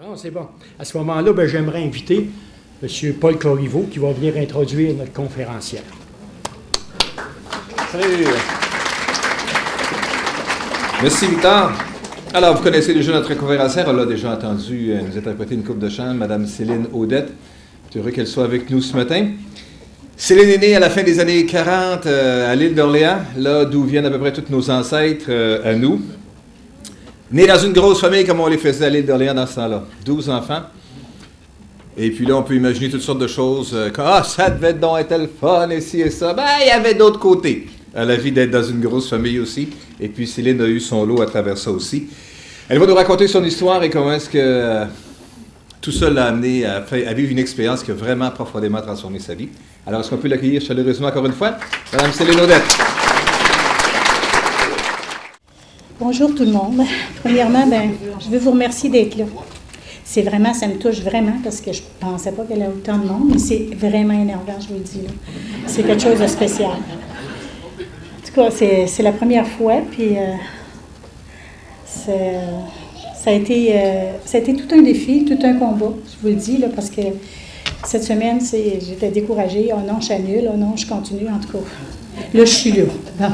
Non, c'est bon. À ce moment-là, ben, j'aimerais inviter M. Paul Corriveau qui va venir introduire notre conférencière. Salut! Merci, Victor. Alors, vous connaissez déjà notre conférencière. Elle a déjà entendu nous interpréter une coupe de chant, Mme Céline Audette. Je suis heureux qu'elle soit avec nous ce matin. Céline est née à la fin des années 40 à l'île d'Orléans, là d'où viennent à peu près tous nos ancêtres à nous. Née dans une grosse famille comme on les faisait à l'île d'Orléans dans ce temps-là. 12 enfants. Et puis là, on peut imaginer toutes sortes de choses. Ça devait donc être le fun, et ci et ça. Ben, il y avait d'autres côtés à la vie d'être dans une grosse famille aussi. Et puis Céline a eu son lot à travers ça aussi. Elle va nous raconter son histoire et comment est-ce que tout ça l'a amené à vivre une expérience qui a vraiment profondément transformé sa vie. Alors, est-ce qu'on peut l'accueillir chaleureusement encore une fois? Madame Céline Audette. Bonjour tout le monde. Premièrement, je veux vous remercier d'être là. Ça me touche vraiment parce que je ne pensais pas qu'il y avait autant de monde, mais c'est vraiment énervant, je vous le dis. Là. C'est quelque chose de spécial. En tout cas, c'est la première fois, puis ça a été tout un défi, tout un combat, je vous le dis, là, parce que cette semaine, j'étais découragée. Oh non, j'annule, oh non, je continue, en tout cas. Là, je suis là. Bon.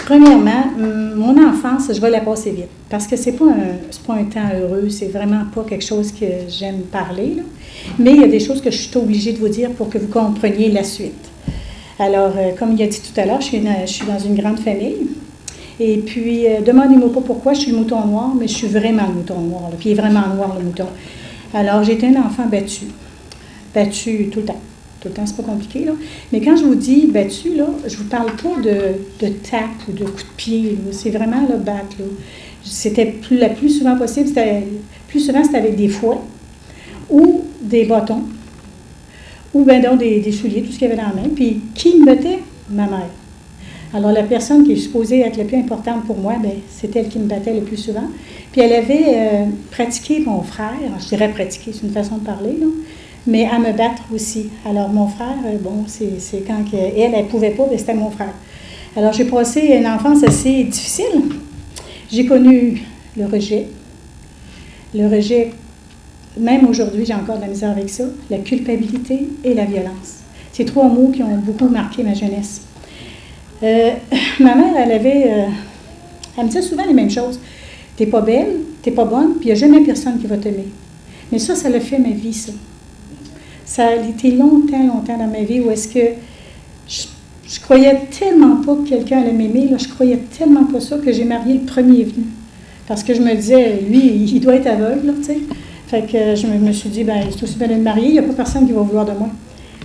Premièrement, mon enfance, je vais la passer vite, parce que c'est pas un temps heureux, c'est vraiment pas quelque chose que j'aime parler, là. Mais il y a des choses que je suis obligée de vous dire pour que vous compreniez la suite. Alors, comme il a dit tout à l'heure, je suis dans une grande famille, et puis, demandez-moi pas pourquoi je suis le mouton noir, mais je suis vraiment le mouton noir, là, puis il est vraiment noir, le mouton. Alors, j'étais un enfant battu tout le temps. Tout le temps, c'est pas compliqué, là. Mais quand je vous dis battu, là, je vous parle pas de tape ou de coup de pied, là. C'est vraiment le battre, là. C'était le plus souvent possible, c'était avec des fouets ou des bâtons ou donc des souliers, tout ce qu'il y avait dans la main. Puis, qui me battait? Ma mère. Alors, la personne qui est supposée être la plus importante pour moi, c'est elle qui me battait le plus souvent. Puis, elle avait pratiqué mon frère, je dirais pratiquer, c'est une façon de parler, là, mais à me battre aussi. Alors, mon frère, c'est quand elle ne pouvait pas, c'était mon frère. Alors, j'ai passé une enfance assez difficile. J'ai connu le rejet. Le rejet, même aujourd'hui, j'ai encore de la misère avec ça. La culpabilité et la violence. C'est trois mots qui ont beaucoup marqué ma jeunesse. Ma mère, elle me disait souvent les mêmes choses. T'es pas belle, t'es pas bonne, puis il n'y a jamais personne qui va t'aimer. Mais ça l'a fait ma vie, ça. Ça a été longtemps dans ma vie où est-ce que je croyais tellement pas que quelqu'un allait m'aimer, là, je croyais tellement pas ça que j'ai marié le premier venu. Parce que je me disais, lui, il doit être aveugle, là, tu sais. Fait que je me suis dit, c'est aussi bien de me marier, il n'y a pas personne qui va vouloir de moi.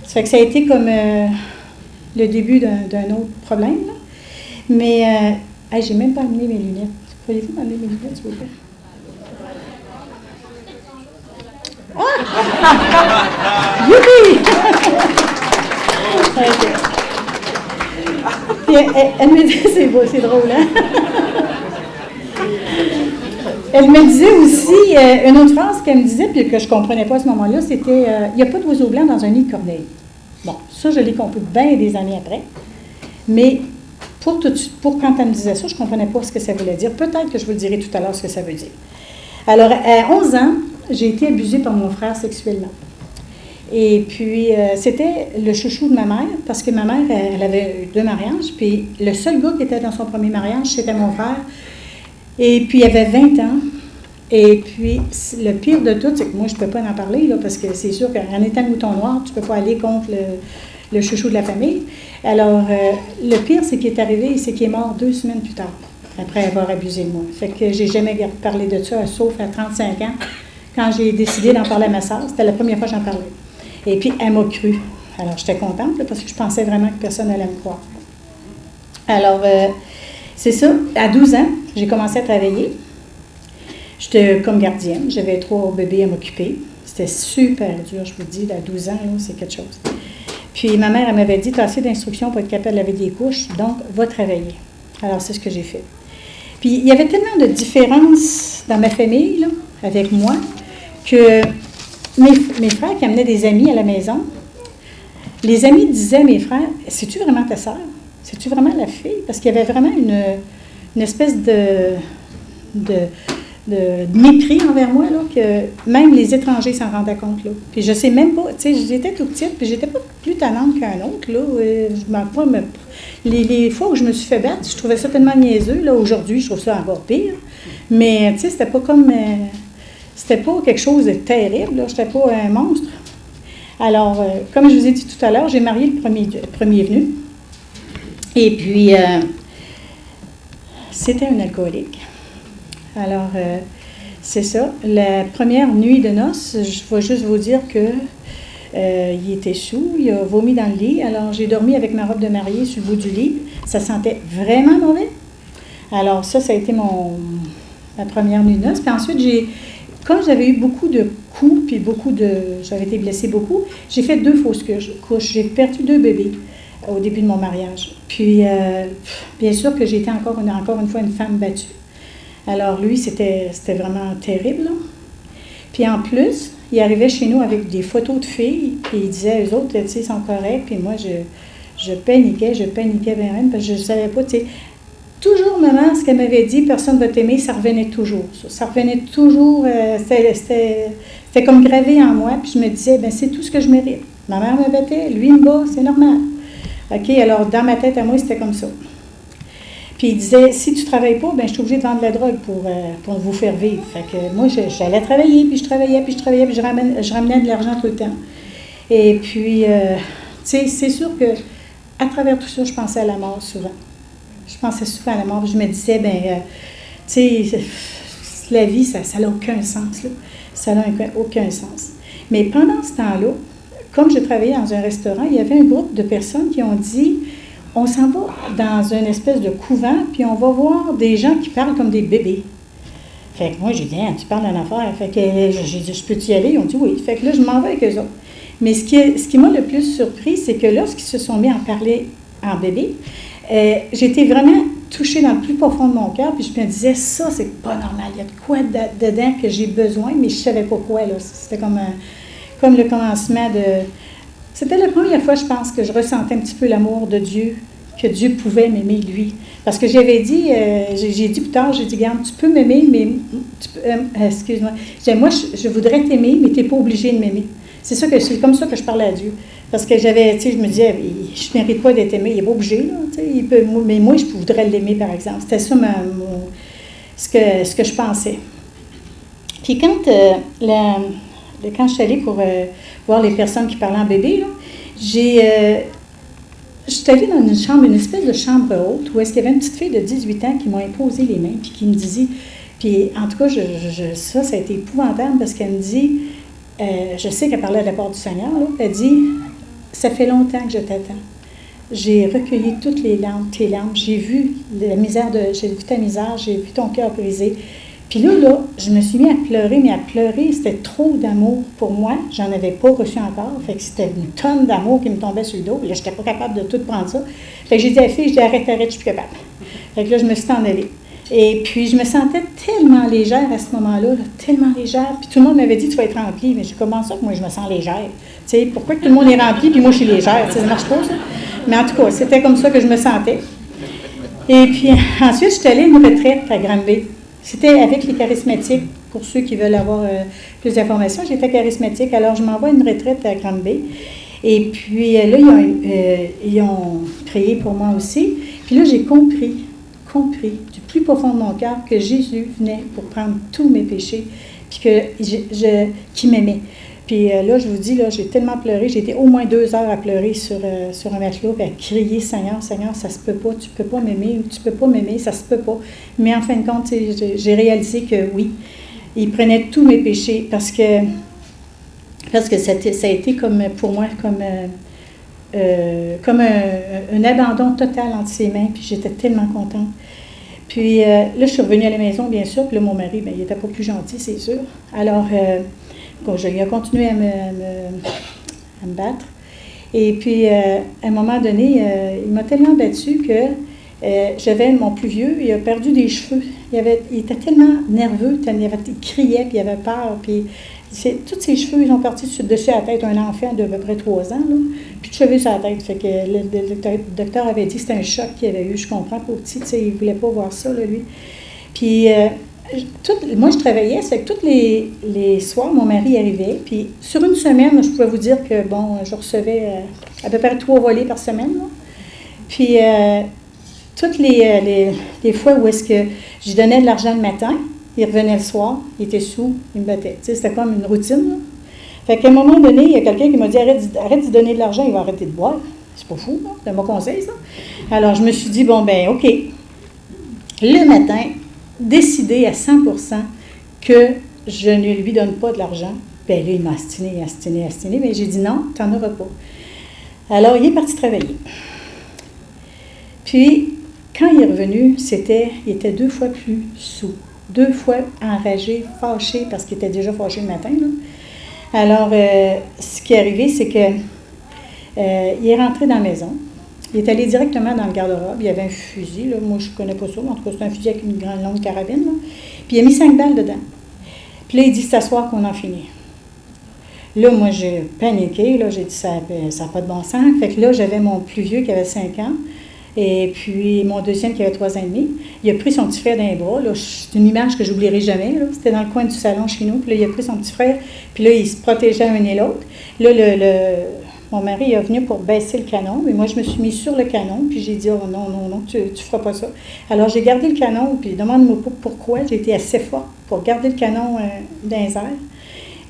Ça fait que ça a été comme le début d'un autre problème, là. Mais, j'ai même pas amené mes lunettes. Pourriez-vous m'amener mes lunettes, s'il vous plaît? Ah! Youpi! Puis elle me disait, c'est beau, c'est drôle, hein? Elle me disait aussi, une autre phrase qu'elle me disait, puis que je ne comprenais pas à ce moment-là, c'était il n'y a pas d'oiseau blanc dans un nid de corneille. Bon, ça, je l'ai compris bien des années après. Mais pour quand elle me disait ça, je ne comprenais pas ce que ça voulait dire. Peut-être que je vous le dirai tout à l'heure ce que ça veut dire. Alors, à 11 ans, j'ai été abusée par mon frère sexuellement. Et puis, c'était le chouchou de ma mère, parce que ma mère, elle avait eu 2 mariages, puis le seul gars qui était dans son premier mariage, c'était mon frère. Et puis, il avait 20 ans. Et puis, le pire de tout, c'est que moi, je ne peux pas en parler, là, parce que c'est sûr qu'en étant mouton noir, tu ne peux pas aller contre le chouchou de la famille. Alors, le pire, c'est qu'il est arrivé, c'est qu'il est mort 2 semaines plus tard, après avoir abusé de moi. Fait que j'ai jamais parlé de ça, sauf à 35 ans, quand j'ai décidé d'en parler à ma sœur. C'était la première fois que j'en parlais. Et puis, elle m'a cru. Alors, j'étais contente, là, parce que je pensais vraiment que personne n'allait me croire. Alors, c'est ça. À 12 ans, j'ai commencé à travailler. J'étais comme gardienne. J'avais 3 bébés à m'occuper. C'était super dur, je vous dis. À 12 ans, là, c'est quelque chose. Puis, ma mère, elle m'avait dit, tu as assez d'instructions pour être capable de laver des couches, donc va travailler. Alors, c'est ce que j'ai fait. Puis, il y avait tellement de différences dans ma famille, là, avec moi, que mes frères qui amenaient des amis à la maison, les amis disaient à mes frères, « C'est-tu vraiment ta sœur? c'est-tu vraiment la fille? Parce qu'il y avait vraiment une espèce de mépris envers moi, là, que même les étrangers s'en rendaient compte, là. Puis je sais même pas, tu sais, j'étais tout petite, puis j'étais pas plus talente qu'un autre, là. Les fois où je me suis fait battre, je trouvais ça tellement niaiseux, là. Aujourd'hui, je trouve ça encore pire. Mais, tu sais, c'était pas comme... c'était pas quelque chose de terrible, là. J'étais pas un monstre. Alors, comme je vous ai dit tout à l'heure, j'ai marié le premier venu. Et puis, c'était un alcoolique. Alors, c'est ça. La première nuit de noces, je vais juste vous dire que il était sous, il a vomi dans le lit. Alors, j'ai dormi avec ma robe de mariée sur le bout du lit. Ça sentait vraiment mauvais. Alors, ça a été ma première nuit de noces. Puis ensuite, comme j'avais eu beaucoup de coups, puis j'avais été blessée beaucoup, j'ai fait 2 fausses couches. J'ai perdu 2 bébés au début de mon mariage. Puis, bien sûr que j'ai été encore une fois une femme battue. Alors, lui, c'était vraiment terrible, là. Puis, en plus, il arrivait chez nous avec des photos de filles, puis il disait, eux autres, tu sais, sont corrects, puis moi, je paniquais bien même, parce que je ne savais pas, tu sais. Toujours, maman, ce qu'elle m'avait dit, personne ne va t'aimer, ça revenait toujours. Ça revenait toujours, c'était comme gravé en moi, puis je me disais, ben c'est tout ce que je mérite. Ma mère me battait, lui me bat, c'est normal. OK, alors, dans ma tête à moi, c'était comme ça. Puis il disait, si tu ne travailles pas, ben je suis obligée de vendre de la drogue pour vous faire vivre. Fait que moi, j'allais travailler, puis je travaillais, puis je ramenais de l'argent tout le temps. Et puis, tu sais, c'est sûr que à travers tout ça, je pensais à la mort souvent. Je pensais souvent à la mort. Je me disais, ben tu sais, la vie, ça n'a aucun sens, là. Ça n'a aucun sens. Mais pendant ce temps-là, comme je travaillais dans un restaurant, il y avait un groupe de personnes qui ont dit, on s'en va dans une espèce de couvent, puis on va voir des gens qui parlent comme des bébés. Fait que moi, j'ai dit, tu parles d'une affaire. Fait que j'ai dit, je peux-tu y aller? Ils ont dit oui. Fait que là, je m'en vais avec eux autres. Mais ce qui m'a le plus surpris, c'est que lorsqu'ils se sont mis à parler en bébé, j'étais vraiment touchée dans le plus profond de mon cœur, puis je me disais, ça, c'est pas normal. Il y a de quoi dedans que j'ai besoin, mais je savais pas quoi, là. C'était comme le commencement de... C'était la première fois, je pense, que je ressentais un petit peu l'amour de Dieu, que Dieu pouvait m'aimer, lui. Parce que j'avais dit, j'ai dit plus tard, j'ai dit, regarde, tu peux m'aimer, mais... excuse-moi. Moi, je voudrais t'aimer, mais tu n'es pas obligé de m'aimer. C'est comme ça que je parlais à Dieu. Parce que j'avais, tu sais, je me disais, je ne mérite pas d'être aimé, il n'est pas obligé, là, tu sais, mais moi, je voudrais l'aimer, par exemple. C'était ça ce que je pensais. Puis quand je suis allée pour voir les personnes qui parlaient en bébé, là, je suis allée dans une espèce de chambre haute, où est-ce qu'il y avait une petite fille de 18 ans qui m'a imposé les mains, puis qui me disait, puis en tout cas, ça a été épouvantable, parce qu'elle me dit, je sais qu'elle parlait de la part du Seigneur, là, elle dit, ça fait longtemps que je t'attends. J'ai recueilli toutes tes larmes, j'ai vu ta misère, j'ai vu ton cœur brisé. Puis là, je me suis mis à pleurer, mais à pleurer, c'était trop d'amour pour moi. J'en avais pas reçu encore. Fait que c'était une tonne d'amour qui me tombait sur le dos. Là, j'étais pas capable de tout prendre ça. Fait que j'ai dit à la fille, arrête, je suis plus capable. Fait que là, je me suis en allée. Et puis, je me sentais tellement légère à ce moment-là, tellement légère. Puis tout le monde m'avait dit, tu vas être remplie. Mais j'ai commencé ça que moi, je me sens légère. Tu sais, pourquoi que tout le monde est rempli, puis moi, je suis légère? Ça ne marche pas, ça. Mais en tout cas, c'était comme ça que je me sentais. Et puis, ensuite, je suis allée à une retraite à Granby. C'était avec les charismatiques, pour ceux qui veulent avoir plus d'informations. J'étais charismatique, alors je m'envoie à une retraite à Granby. Et puis là, ils ont prié pour moi aussi. Puis là, j'ai compris du plus profond de mon cœur que Jésus venait pour prendre tous mes péchés, puis qu'il m'aimait. Puis là, je vous dis, là, j'ai tellement pleuré, j'ai été au moins 2 heures à pleurer sur un matelot, puis à crier, Seigneur, Seigneur, ça se peut pas, tu peux pas m'aimer, ça se peut pas. Mais en fin de compte, j'ai réalisé que oui, il prenait tous mes péchés, parce que ça a été comme pour moi, comme un abandon total entre ses mains, puis j'étais tellement contente. Puis là, je suis revenue à la maison, bien sûr, puis là, mon mari, bien, il n'était pas plus gentil, c'est sûr. Alors, je lui ai continué à me battre. Et puis, à un moment donné, il m'a tellement battue que j'avais mon plus vieux, il a perdu des cheveux. Il était tellement nerveux, il criait, puis il avait peur, puis il tous ses cheveux, ils ont parti dessus à la tête, un enfant d'à peu près 3 ans, là. Plus de cheveux sur la tête. Fait que le docteur avait dit que c'était un choc qu'il avait eu, je comprends, pour petit, tu sais, il ne voulait pas voir ça, là, lui. Puis, moi, je travaillais, ça fait que tous les soirs, mon mari arrivait, puis sur une semaine, je pouvais vous dire que, bon, je recevais à peu près 3 volets par semaine, là. Puis, toutes les fois où est-ce que je lui donnais de l'argent le matin, il revenait le soir, il était sous, il me battait. Tu sais, c'était comme une routine, là. Fait qu'à un moment donné, il y a quelqu'un qui m'a dit, arrête de lui donner de l'argent, il va arrêter de boire. C'est pas fou, là. C'est un bon conseil, ça. Alors, je me suis dit, bon, ben, OK. Le matin, décider à 100% que je ne lui donne pas de l'argent. Bien là, il m'a astiné, mais j'ai dit non, tu n'en auras pas. Alors, il est parti travailler. Puis, quand il est revenu, il était 2 fois plus saoul, 2 fois enragé, fâché, parce qu'il était déjà fâché le matin, là. Alors, ce qui est arrivé, c'est que il est rentré dans la maison. Il est allé directement dans le garde-robe. Il y avait un fusil, là. Moi, je ne connais pas ça, mais en tout cas, c'est un fusil avec une grande longue carabine, là. Puis, il a mis 5 balles dedans. Puis là, il dit, c'est ce soir qu'on en finit. Là, moi, j'ai paniqué. Là, j'ai dit, ça n'a pas de bon sens. Fait que là, j'avais mon plus vieux qui avait 5 ans. Et puis, mon deuxième qui avait 3 ans et demi. Il a pris son petit frère dans les bras. Là, c'est une image que je n'oublierai jamais. Là. C'était dans le coin du salon chez nous. Puis là, il a pris son petit frère. Puis là, ils se protégeaient l'un et l'autre. Là, mon mari est venu pour baisser le canon. Mais moi, je me suis mis sur le canon. Puis j'ai dit, oh non, tu ne feras pas ça. Alors, j'ai gardé le canon. Puis demande-moi pas pourquoi. J'ai été assez forte pour garder le canon dans les airs.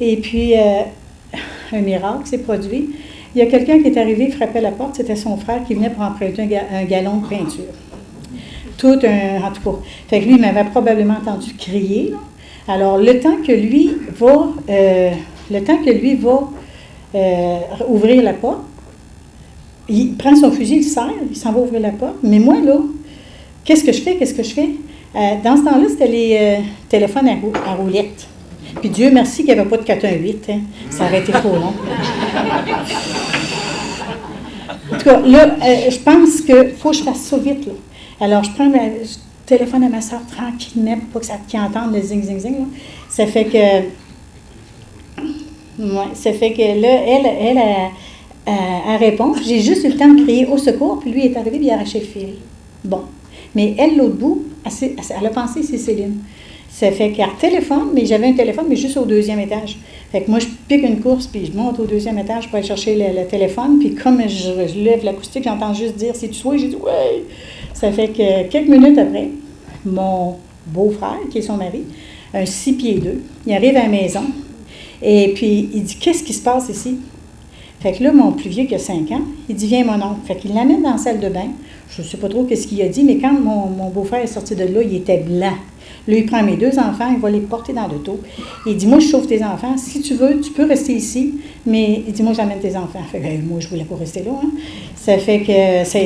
Et puis, un miracle s'est produit. Il y a quelqu'un qui est arrivé, frappait la porte, c'était son frère qui venait pour emprunter un gallon de peinture. En tout cas. Fait que lui, il m'avait probablement entendu crier, là. Alors, le temps que lui va ouvrir la porte, il prend son fusil, il serre, il s'en va ouvrir la porte. Mais moi, là, qu'est-ce que je fais? Dans ce temps-là, c'était les téléphones à roulette. Puis Dieu merci qu'il n'y avait pas de 418, hein. Ça aurait été trop long. En tout cas, là, je pense qu'il faut que je fasse ça vite, là. Alors, je téléphone à ma soeur tranquillement pour pas qu'il entende le zing-zing-zing, là. Ça fait que là, elle répond. J'ai juste eu le temps de crier au secours, puis lui est arrivé, puis il a arraché le fil. Bon. Mais elle, l'autre bout, elle a pensé que c'est Céline. Ça fait qu'elle téléphone, mais j'avais un téléphone, mais juste au 2e étage. Fait que moi, je pique une course, puis je monte au 2e étage pour aller chercher le téléphone. Puis comme je lève l'acoustique, j'entends juste dire « C'est-tu toi? » J'ai dit « Ouais! » Ça fait que quelques minutes après, mon beau-frère, qui est son mari, un 6 pieds 2, il arrive à la maison. Et puis, il dit « Qu'est-ce qui se passe ici? » Fait que là, mon plus vieux, qui a 5 ans, il dit « Viens, mon oncle. » Fait qu'il l'amène dans la salle de bain. Je ne sais pas trop qu'est-ce qu'il a dit, mais quand mon beau-frère est sorti de là, il était blanc. Là, il prend mes 2 enfants, il va les porter dans l'auto. Il dit, moi, je sauve tes enfants. Si tu veux, tu peux rester ici, mais il dit, moi, j'amène tes enfants. Fait que, moi, je ne voulais pas rester là, hein. Ça fait que ça a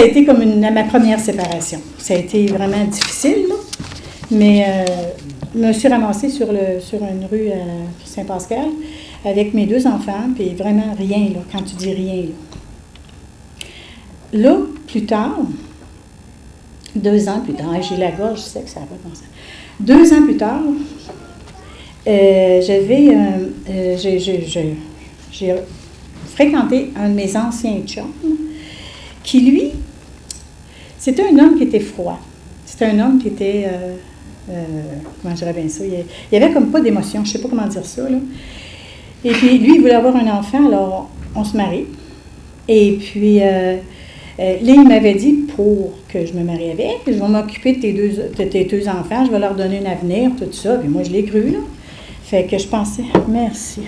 été comme ma première séparation. Ça a été vraiment difficile, là, mais je me suis ramassée sur une rue à Saint-Pascal avec mes 2 enfants, puis vraiment rien, là, quand tu dis rien, là. Là, plus tard, 2 ans plus tard, j'ai la gorge, je sais que ça n'a pas de bon sens. 2 ans plus tard, j'ai fréquenté un de mes anciens chums, qui, lui, c'était un homme qui était froid. C'était un homme qui était, comment je dirais bien ça, il y avait comme pas d'émotion, je ne sais pas comment dire ça, là. Et puis, lui, il voulait avoir un enfant, alors on se marie. Et puis, là, il m'avait dit, pour que je me marie avec, je vais m'occuper de tes 2 enfants, je vais leur donner un avenir, tout ça. Puis moi, je l'ai cru, là. Fait que je pensais, merci.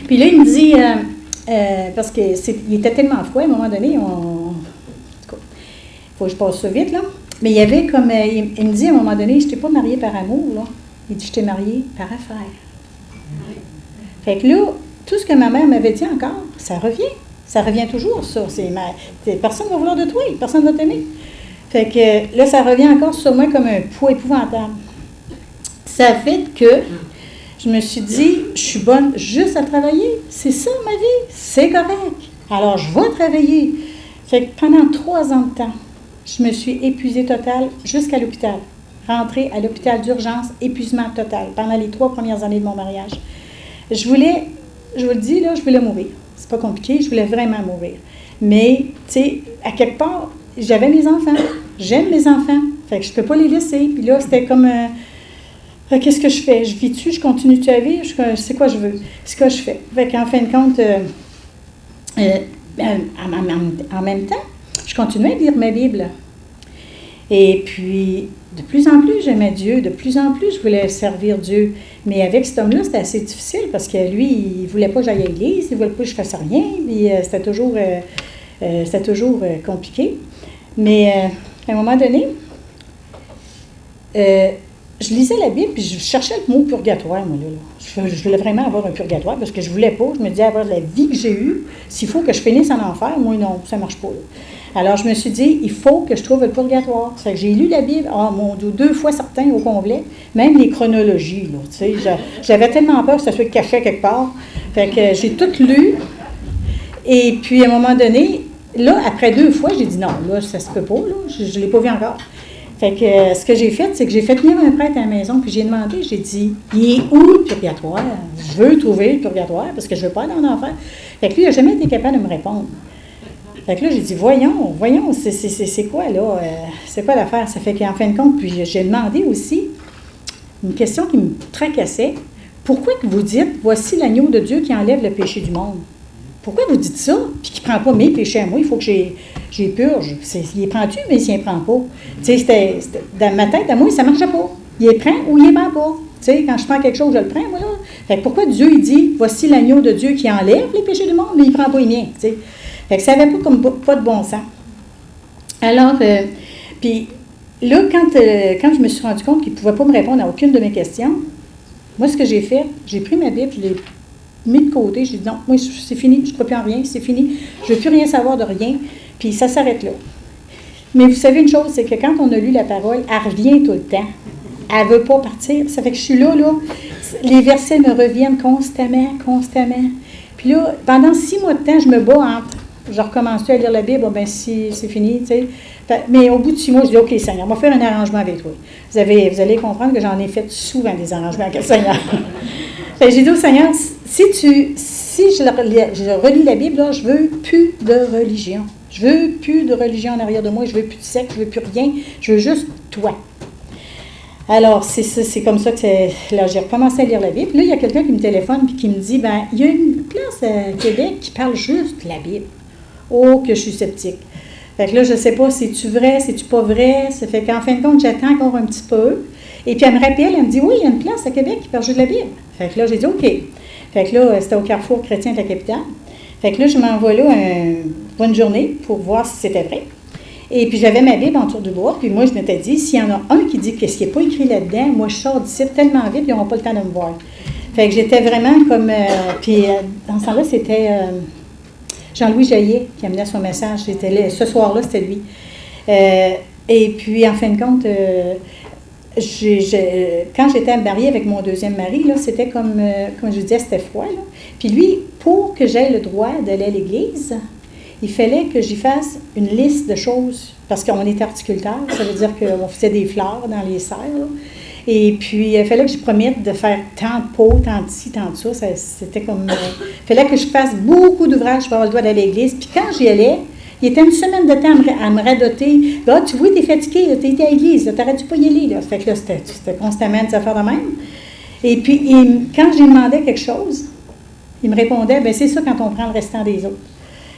Puis là, il me dit, parce qu'il était tellement froid, à un moment donné, en tout cas, il faut que je passe ça vite, là. Mais il y avait comme, il me dit à un moment donné, je ne t'ai pas mariée par amour, là. Il dit, je t'ai mariée par affaire. Fait que là, tout ce que ma mère m'avait dit encore, ça revient. Ça revient toujours, ça. Personne ne va vouloir de toi, personne ne va t'aimer. Fait que là, ça revient encore sur moi comme un poids épouvantable. Ça a fait que je me suis dit, je suis bonne juste à travailler. C'est ça ma vie, c'est correct. Alors, je vais travailler. Fait que pendant 3 ans de temps, je me suis épuisée totale jusqu'à l'hôpital. Rentrée à l'hôpital d'urgence, épuisement total, pendant les 3 premières années de mon mariage. Je vous le dis, là, je voulais mourir. C'est pas compliqué, je voulais vraiment mourir. Mais, tu sais, à quelque part, j'avais mes enfants. J'aime mes enfants. Fait que je peux pas les laisser. Puis là, c'était comme... qu'est-ce que je fais? Je vis-tu? Je continue-tu à vivre? C'est quoi je veux? C'est quoi je fais? Fait qu'en fin de compte, en même temps, je continuais à lire ma Bible. Et puis, de plus en plus, j'aimais Dieu. De plus en plus, je voulais servir Dieu. Mais avec cet homme-là, c'était assez difficile parce que lui, il ne voulait pas que j'aille à l'église, il ne voulait pas que je fasse rien. Puis c'était toujours compliqué. Mais à un moment donné, je lisais la Bible, puis je cherchais le mot purgatoire, moi, là. Je voulais vraiment avoir un purgatoire, parce que je voulais pas. Je me disais, avoir la vie que j'ai eue, s'il faut que je finisse en enfer, moi, non, ça marche pas, là. Alors, je me suis dit, il faut que je trouve le purgatoire. C'est que j'ai lu la Bible, mon Dieu, 2 fois certain au complet, même les chronologies, là, tu sais. J'avais tellement peur que ça soit caché quelque part. Fait que j'ai tout lu. Et puis, à un moment donné, là, après 2 fois, j'ai dit, non, là, ça se peut pas, là. Je ne l'ai pas vu encore. Fait que ce que j'ai fait, c'est que j'ai fait venir un prêtre à la maison, puis j'ai demandé, j'ai dit, il est où le purgatoire? Je veux trouver le purgatoire, parce que je ne veux pas aller en enfer. Fait que lui, il n'a jamais été capable de me répondre. Fait que là, j'ai dit, voyons, c'est quoi, là? C'est quoi l'affaire? Ça fait qu'en fin de compte, puis j'ai demandé aussi une question qui me tracassait. Pourquoi que vous dites, voici l'agneau de Dieu qui enlève le péché du monde? Pourquoi vous dites ça? Puis qu'il ne prend pas mes péchés à moi, il faut que j'ai purge. Il les prend-tu, mais il ne les prend pas. Tu sais, dans ma tête, à moi, ça ne marchait pas. Il les prend ou il les prend pas. Tu sais, quand je prends quelque chose, je le prends, moi, là. Fait que pourquoi Dieu, il dit, voici l'agneau de Dieu qui enlève les péchés du monde, mais il ne prend pas les miens, tu sais. Fait que ça n'avait pas de bon sens. Alors, puis là, quand je me suis rendu compte qu'il ne pouvait pas me répondre à aucune de mes questions, moi, ce que j'ai fait, j'ai pris ma Bible, je l'ai mis de côté, j'ai dit non, moi, c'est fini, je ne crois plus en rien, c'est fini, je ne veux plus rien savoir de rien, puis ça s'arrête là. Mais vous savez une chose, c'est que quand on a lu la parole, elle revient tout le temps. Elle ne veut pas partir. Ça fait que je suis là, les versets me reviennent constamment. Puis là, pendant 6 mois de temps, je me bats entre, je recommence à lire la Bible, ben si c'est fini, tu sais. Mais au bout de 6 mois, je dis, OK, Seigneur, on va faire un arrangement avec toi. Vous allez comprendre que j'en ai fait souvent des arrangements avec le Seigneur. Fait que j'ai dit au Seigneur, si je relis la Bible, là, je veux plus de religion. Je veux plus de religion en arrière de moi, je veux plus de secte, je veux plus rien, je veux juste toi. Alors, c'est comme ça que là, j'ai recommencé à lire la Bible. Là, il y a quelqu'un qui me téléphone et qui me dit, ben, il y a une place à Québec qui parle juste de la Bible. Oh, que je suis sceptique. Fait que là, je ne sais pas, c'est-tu vrai, c'est-tu pas vrai? Ça fait qu'en fin de compte, j'attends encore un petit peu. Et puis, elle me rappelle, elle me dit, oui, il y a une place à Québec qui parle juste de la Bible. Fait que là, j'ai dit, OK. Fait que là, c'était au Carrefour chrétien de la capitale. Fait que là, je m'envoie là une journée pour voir si c'était vrai. Et puis, j'avais ma Bible en tour du bois. Puis moi, je m'étais dit, s'il y en a un qui dit qu'est-ce qui n'est pas écrit là-dedans, moi, je sors d'ici tellement vite, ils n'auront pas le temps de me voir. Fait que j'étais vraiment comme... puis, dans ce temps-là, c'était Jean-Louis Jaillet qui amenait son message. Ce soir-là, c'était lui. Et puis, en fin de compte... quand j'étais mariée avec mon deuxième mari, là, c'était comme je disais, c'était froid. Là. Puis lui, pour que j'aie le droit d'aller à l'église, il fallait que j'y fasse une liste de choses, parce qu'on était horticulteur, ça veut dire qu'on faisait des fleurs dans les serres. Là. Et puis, il fallait que je promette de faire tant de pots, tant de ci, tant de ça. C'était comme... il fallait que je fasse beaucoup d'ouvrages pour avoir le droit d'aller à l'église. Puis quand j'y allais, il était une semaine de temps à me radoter. Là, tu vois, t'es fatigué, t'es été à l'église, t'aurais-tu pas y aller, là? Fait que là, c'était constamment des affaires de même. Et puis, quand je lui demandais quelque chose, il me répondait, bien, c'est ça quand on prend le restant des autres.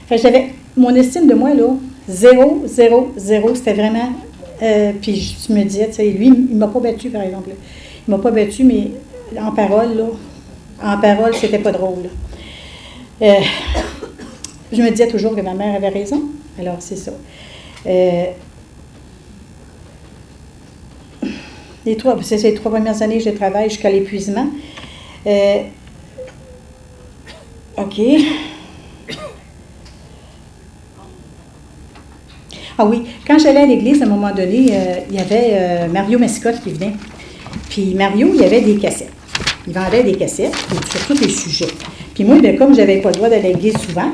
Fait que j'avais, mon estime de moi, là, 0, 0, 0, c'était vraiment... puis je me disais, tu sais, lui, il m'a pas battu, par exemple. Là. Il m'a pas battu, mais en parole, c'était pas drôle, là. Je me disais toujours que ma mère avait raison. Alors, c'est ça. Les 3 premières années, je travaille jusqu'à l'épuisement. OK. Ah oui, quand j'allais à l'église, à un moment donné, il y avait Mario Mascotte qui venait. Puis Mario, il y avait des cassettes. Il vendait des cassettes sur tous les sujets. Puis moi, bien, comme je n'avais pas le droit d'aller à l'église souvent,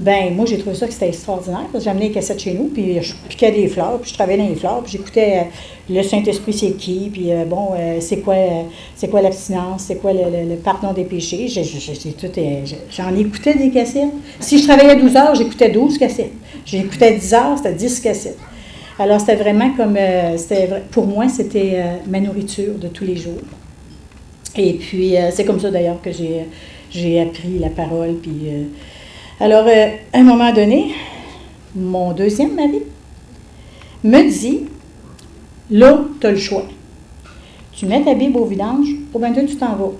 Ben moi, j'ai trouvé ça que c'était extraordinaire, parce que j'amenais les cassettes chez nous, puis je piquais des fleurs, puis je travaillais dans les fleurs, puis j'écoutais le Saint-Esprit, c'est qui, puis c'est quoi l'abstinence, c'est quoi le pardon des péchés. J'en écoutais des cassettes. Si je travaillais 12 heures, j'écoutais 12 cassettes. J'écoutais 10 heures, c'était 10 cassettes. Alors, c'était vraiment comme, pour moi, c'était ma nourriture de tous les jours. Et puis, c'est comme ça d'ailleurs que j'ai appris la parole, puis... Alors, à un moment donné, mon deuxième mari me dit, là, tu as le choix. Tu mets ta Bible au vidange, ou bien tu t'en vas.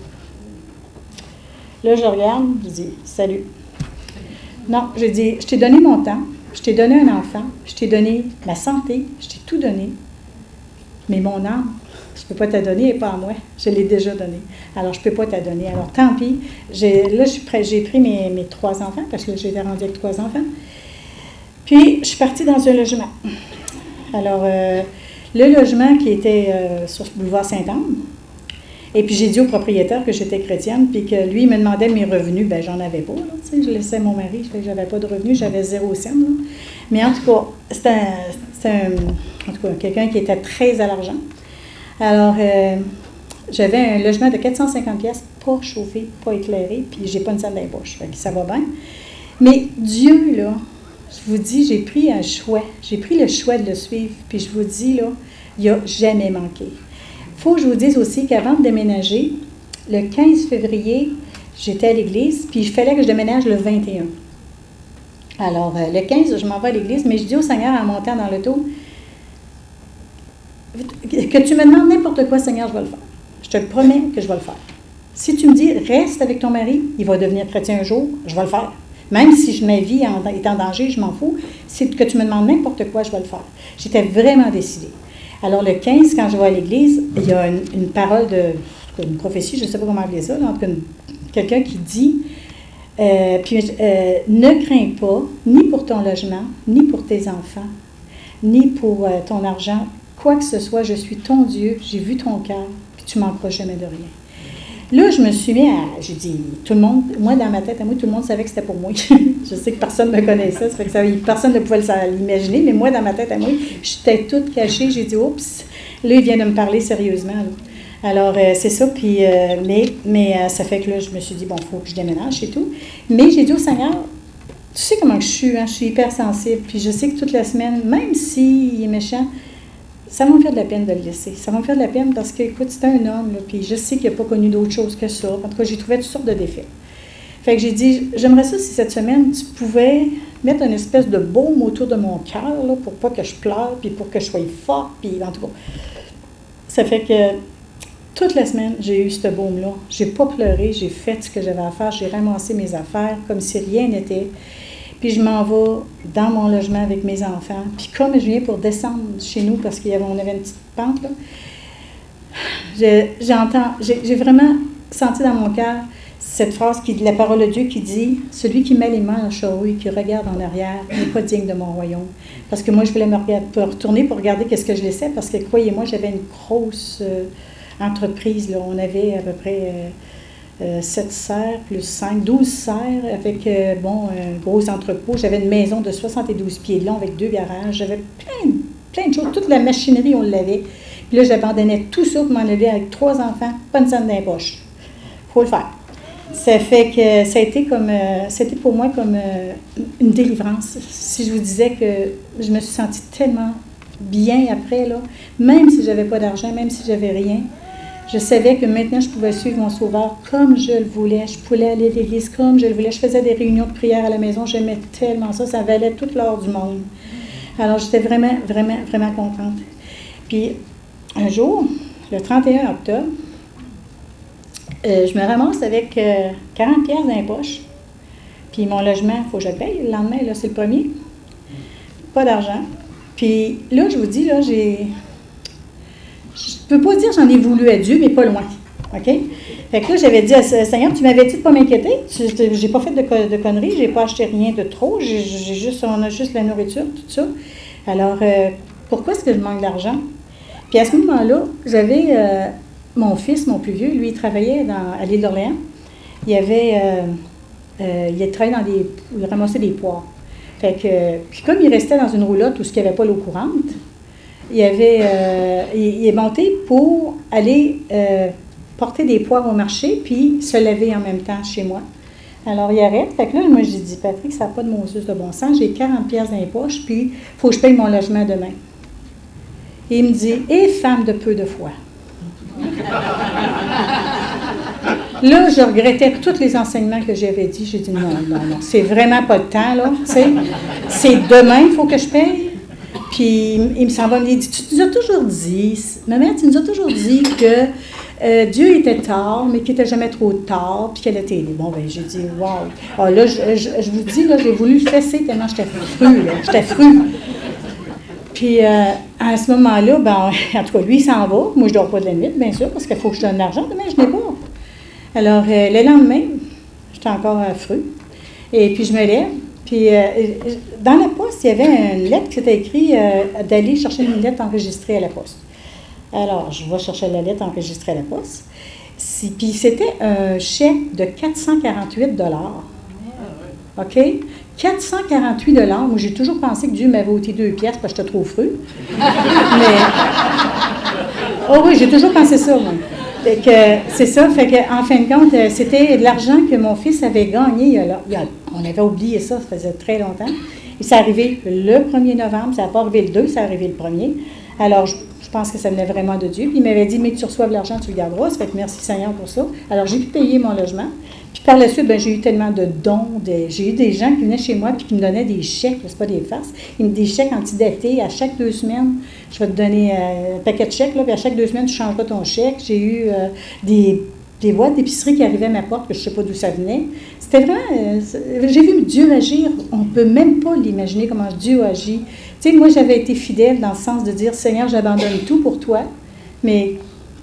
Là, je regarde, je dis, salut. Non, je dis, je t'ai donné mon temps, je t'ai donné un enfant, je t'ai donné ma santé, je t'ai tout donné. Mais mon âme, je ne peux pas te donner, elle n'est pas à moi. Je l'ai déjà donnée. Alors, je ne peux pas te donner. Alors, tant pis. Là, j'ai pris mes 3 enfants, parce que j'étais rendue avec 3 enfants. Puis, je suis partie dans un logement. Alors, le logement qui était sur le boulevard Sainte-Anne. Et puis, j'ai dit au propriétaire que j'étais chrétienne, puis que lui, il me demandait mes revenus. Bien, j'en avais pas, là, tu sais. Je laissais mon mari, fait que j'avais pas de revenus. J'avais 0 cent, là. Mais en tout cas, c'était quelqu'un qui était très à l'argent. Alors, j'avais un logement de 450 pièces, pas chauffé, pas éclairé, puis j'ai pas une scène dans les poches, fait que ça va bien. Mais Dieu, là, je vous dis, j'ai pris un choix. J'ai pris le choix de le suivre, puis je vous dis, là, il n'a jamais manqué. Il faut que je vous dise aussi qu'avant de déménager, le 15 février, j'étais à l'église, puis il fallait que je déménage le 21. Alors, le 15, je m'en vais à l'église, mais je dis au Seigneur en montant dans l'auto, que tu me demandes n'importe quoi, Seigneur, je vais le faire. Je te le promets que je vais le faire. Si tu me dis, reste avec ton mari, il va devenir chrétien un jour, je vais le faire. Même si ma vie est en danger, je m'en fous. Si que tu me demandes n'importe quoi, je vais le faire. J'étais vraiment décidée. Alors, le 15, quand je vais à l'église, il y a une parole une prophétie, je ne sais pas comment appeler ça, quelqu'un qui dit, ne crains pas, ni pour ton logement, ni pour tes enfants, ni pour ton argent, quoi que ce soit, je suis ton Dieu, j'ai vu ton cœur, puis tu ne manqueras jamais de rien. Là, je me suis mis j'ai dit, tout le monde, moi, dans ma tête, à moi, tout le monde savait que c'était pour moi. Je sais que personne ne me connaissait, ça fait que personne ne pouvait l'imaginer, mais moi, dans ma tête, à moi, j'étais toute cachée, j'ai dit, oups, là, il vient de me parler sérieusement, là. Alors, c'est ça, puis, mais ça fait que là, je me suis dit, bon, il faut que je déménage et tout. Mais j'ai dit au Seigneur, tu sais comment je suis, hein, je suis hyper sensible, puis je sais que toute la semaine, même s'il est méchant, ça va me faire de la peine de le laisser. Ça va me faire de la peine parce que, écoute, c'est un homme, là, puis je sais qu'il n'a pas connu d'autre chose que ça. En tout cas, j'ai trouvé toutes sortes de défis. Fait que j'ai dit, j'aimerais ça si cette semaine, tu pouvais mettre une espèce de baume autour de mon cœur, là, pour pas que je pleure, puis pour que je sois forte, puis en tout cas. Ça fait que toute la semaine, j'ai eu ce baume-là. J'ai pas pleuré, j'ai fait ce que j'avais à faire, j'ai ramassé mes affaires comme si rien n'était. Puis je m'en vais dans mon logement avec mes enfants. Puis comme je viens pour descendre chez nous, parce qu'on avait une petite pente, là, j'ai vraiment senti dans mon cœur cette phrase, la parole de Dieu qui dit « Celui qui met les mains à la charrue, qui regarde en arrière, n'est pas digne de mon royaume. » Parce que moi, je voulais me retourner pour regarder qu'est-ce que je laissais, parce que, croyez-moi, j'avais une grosse entreprise, là. On avait à peu près 7 serres plus 5, 12 serres avec, un gros entrepôt. J'avais une maison de 72 pieds de long avec 2 garages. J'avais plein de choses. Toute la machinerie, on l'avait. Puis là, j'abandonnais tout ça pour m'en aller avec 3 enfants, pas une scène dans les poches. Il faut le faire. Ça fait que ça a été c'était pour moi comme une délivrance. Si je vous disais que je me suis sentie tellement bien après, là, même si je n'avais pas d'argent, même si j'avais rien, je savais que maintenant, je pouvais suivre mon Sauveur comme je le voulais. Je pouvais aller à l'église comme je le voulais. Je faisais des réunions de prière à la maison. J'aimais tellement ça. Ça valait toute l'heure du monde. Alors, j'étais vraiment, vraiment, vraiment contente. Puis, un jour, le 31 octobre, je me ramasse avec 40 pièces dans les poches. Puis, mon logement, il faut que je le paye. Le lendemain, là, c'est le premier. Pas d'argent. Puis, là, je vous dis, là, je ne peux pas dire que j'en ai voulu à Dieu, mais pas loin. OK? Fait que là, j'avais dit à Seigneur, tu m'avais dit de ne pas m'inquiéter. J'ai pas fait de conneries, j'ai pas acheté rien de trop. On a juste la nourriture, tout ça. Alors, pourquoi est-ce que je manque d'argent? Puis à ce moment-là, j'avais mon fils, mon plus vieux, lui, il travaillait à l'île d'Orléans. Il y avait il travaillait il ramassait des poires. Fait que, puis comme il restait dans une roulotte où il n'y avait pas l'eau courante, il est monté pour aller porter des poires au marché, puis se laver en même temps chez moi. Alors, il arrête. Fait que là, moi, j'ai dit, Patrick, ça n'a pas de Moses de bon sens. J'ai 40 pièces dans les poches, puis il faut que je paye mon logement demain. Et il me dit, femme de peu de foi. Là, je regrettais tous les enseignements que j'avais dit. J'ai dit, non, c'est vraiment pas le temps, là, tu sais. C'est demain, il faut que je paye. Puis, il s'en va me dire, tu nous as toujours dit, maman, tu nous as toujours dit que Dieu était tard, mais qu'il n'était jamais trop tard, puis qu'elle était aidée. Bon, ben j'ai dit, wow. Alors là, je vous dis, là, j'ai voulu le fesser tellement j'étais fru. Puis, à ce moment-là, ben, en tout cas, lui, il s'en va. Moi, je ne dors pas de la nuit, bien sûr, parce qu'il faut que je donne l'argent. Demain, je n'ai pas. Alors, le lendemain, j'étais encore fru. Et puis, je me lève. Puis, dans la poste, il y avait une lettre qui était écrite d'aller chercher une lettre enregistrée à la poste. Alors, je vais chercher la lettre enregistrée à la poste. Puis, c'était un chèque de 448 $. OK? 448 $. Moi, j'ai toujours pensé que Dieu m'avait ôté 2 pièces parce que j'étais trop fru. Mais. Oh oui, j'ai toujours pensé ça, moi. Fait que, c'est ça. Fait qu'en fin de compte, c'était de l'argent que mon fils avait gagné. On avait oublié ça, ça faisait très longtemps. Et c'est arrivé le 1er novembre, ça n'a pas arrivé le 2, c'est arrivé le 1er. Alors, je pense que ça venait vraiment de Dieu. Puis il m'avait dit, mais tu reçois de l'argent, tu le garderas. Ça fait que merci Seigneur pour ça. Alors, j'ai pu payer mon logement. Puis par la suite, ben, j'ai eu tellement de dons. J'ai eu des gens qui venaient chez moi et qui me donnaient des chèques, c'est pas des farces. Des chèques antidatés. À chaque 2 semaines, je vais te donner un paquet de chèques, là, puis à chaque 2 semaines, tu changeras ton chèque. J'ai eu des boîtes d'épicerie qui arrivaient à ma porte, que je ne sais pas d'où ça venait. C'était vraiment... j'ai vu Dieu agir. On ne peut même pas l'imaginer comment Dieu agit. Tu sais, moi, j'avais été fidèle dans le sens de dire, Seigneur, j'abandonne tout pour toi. Mais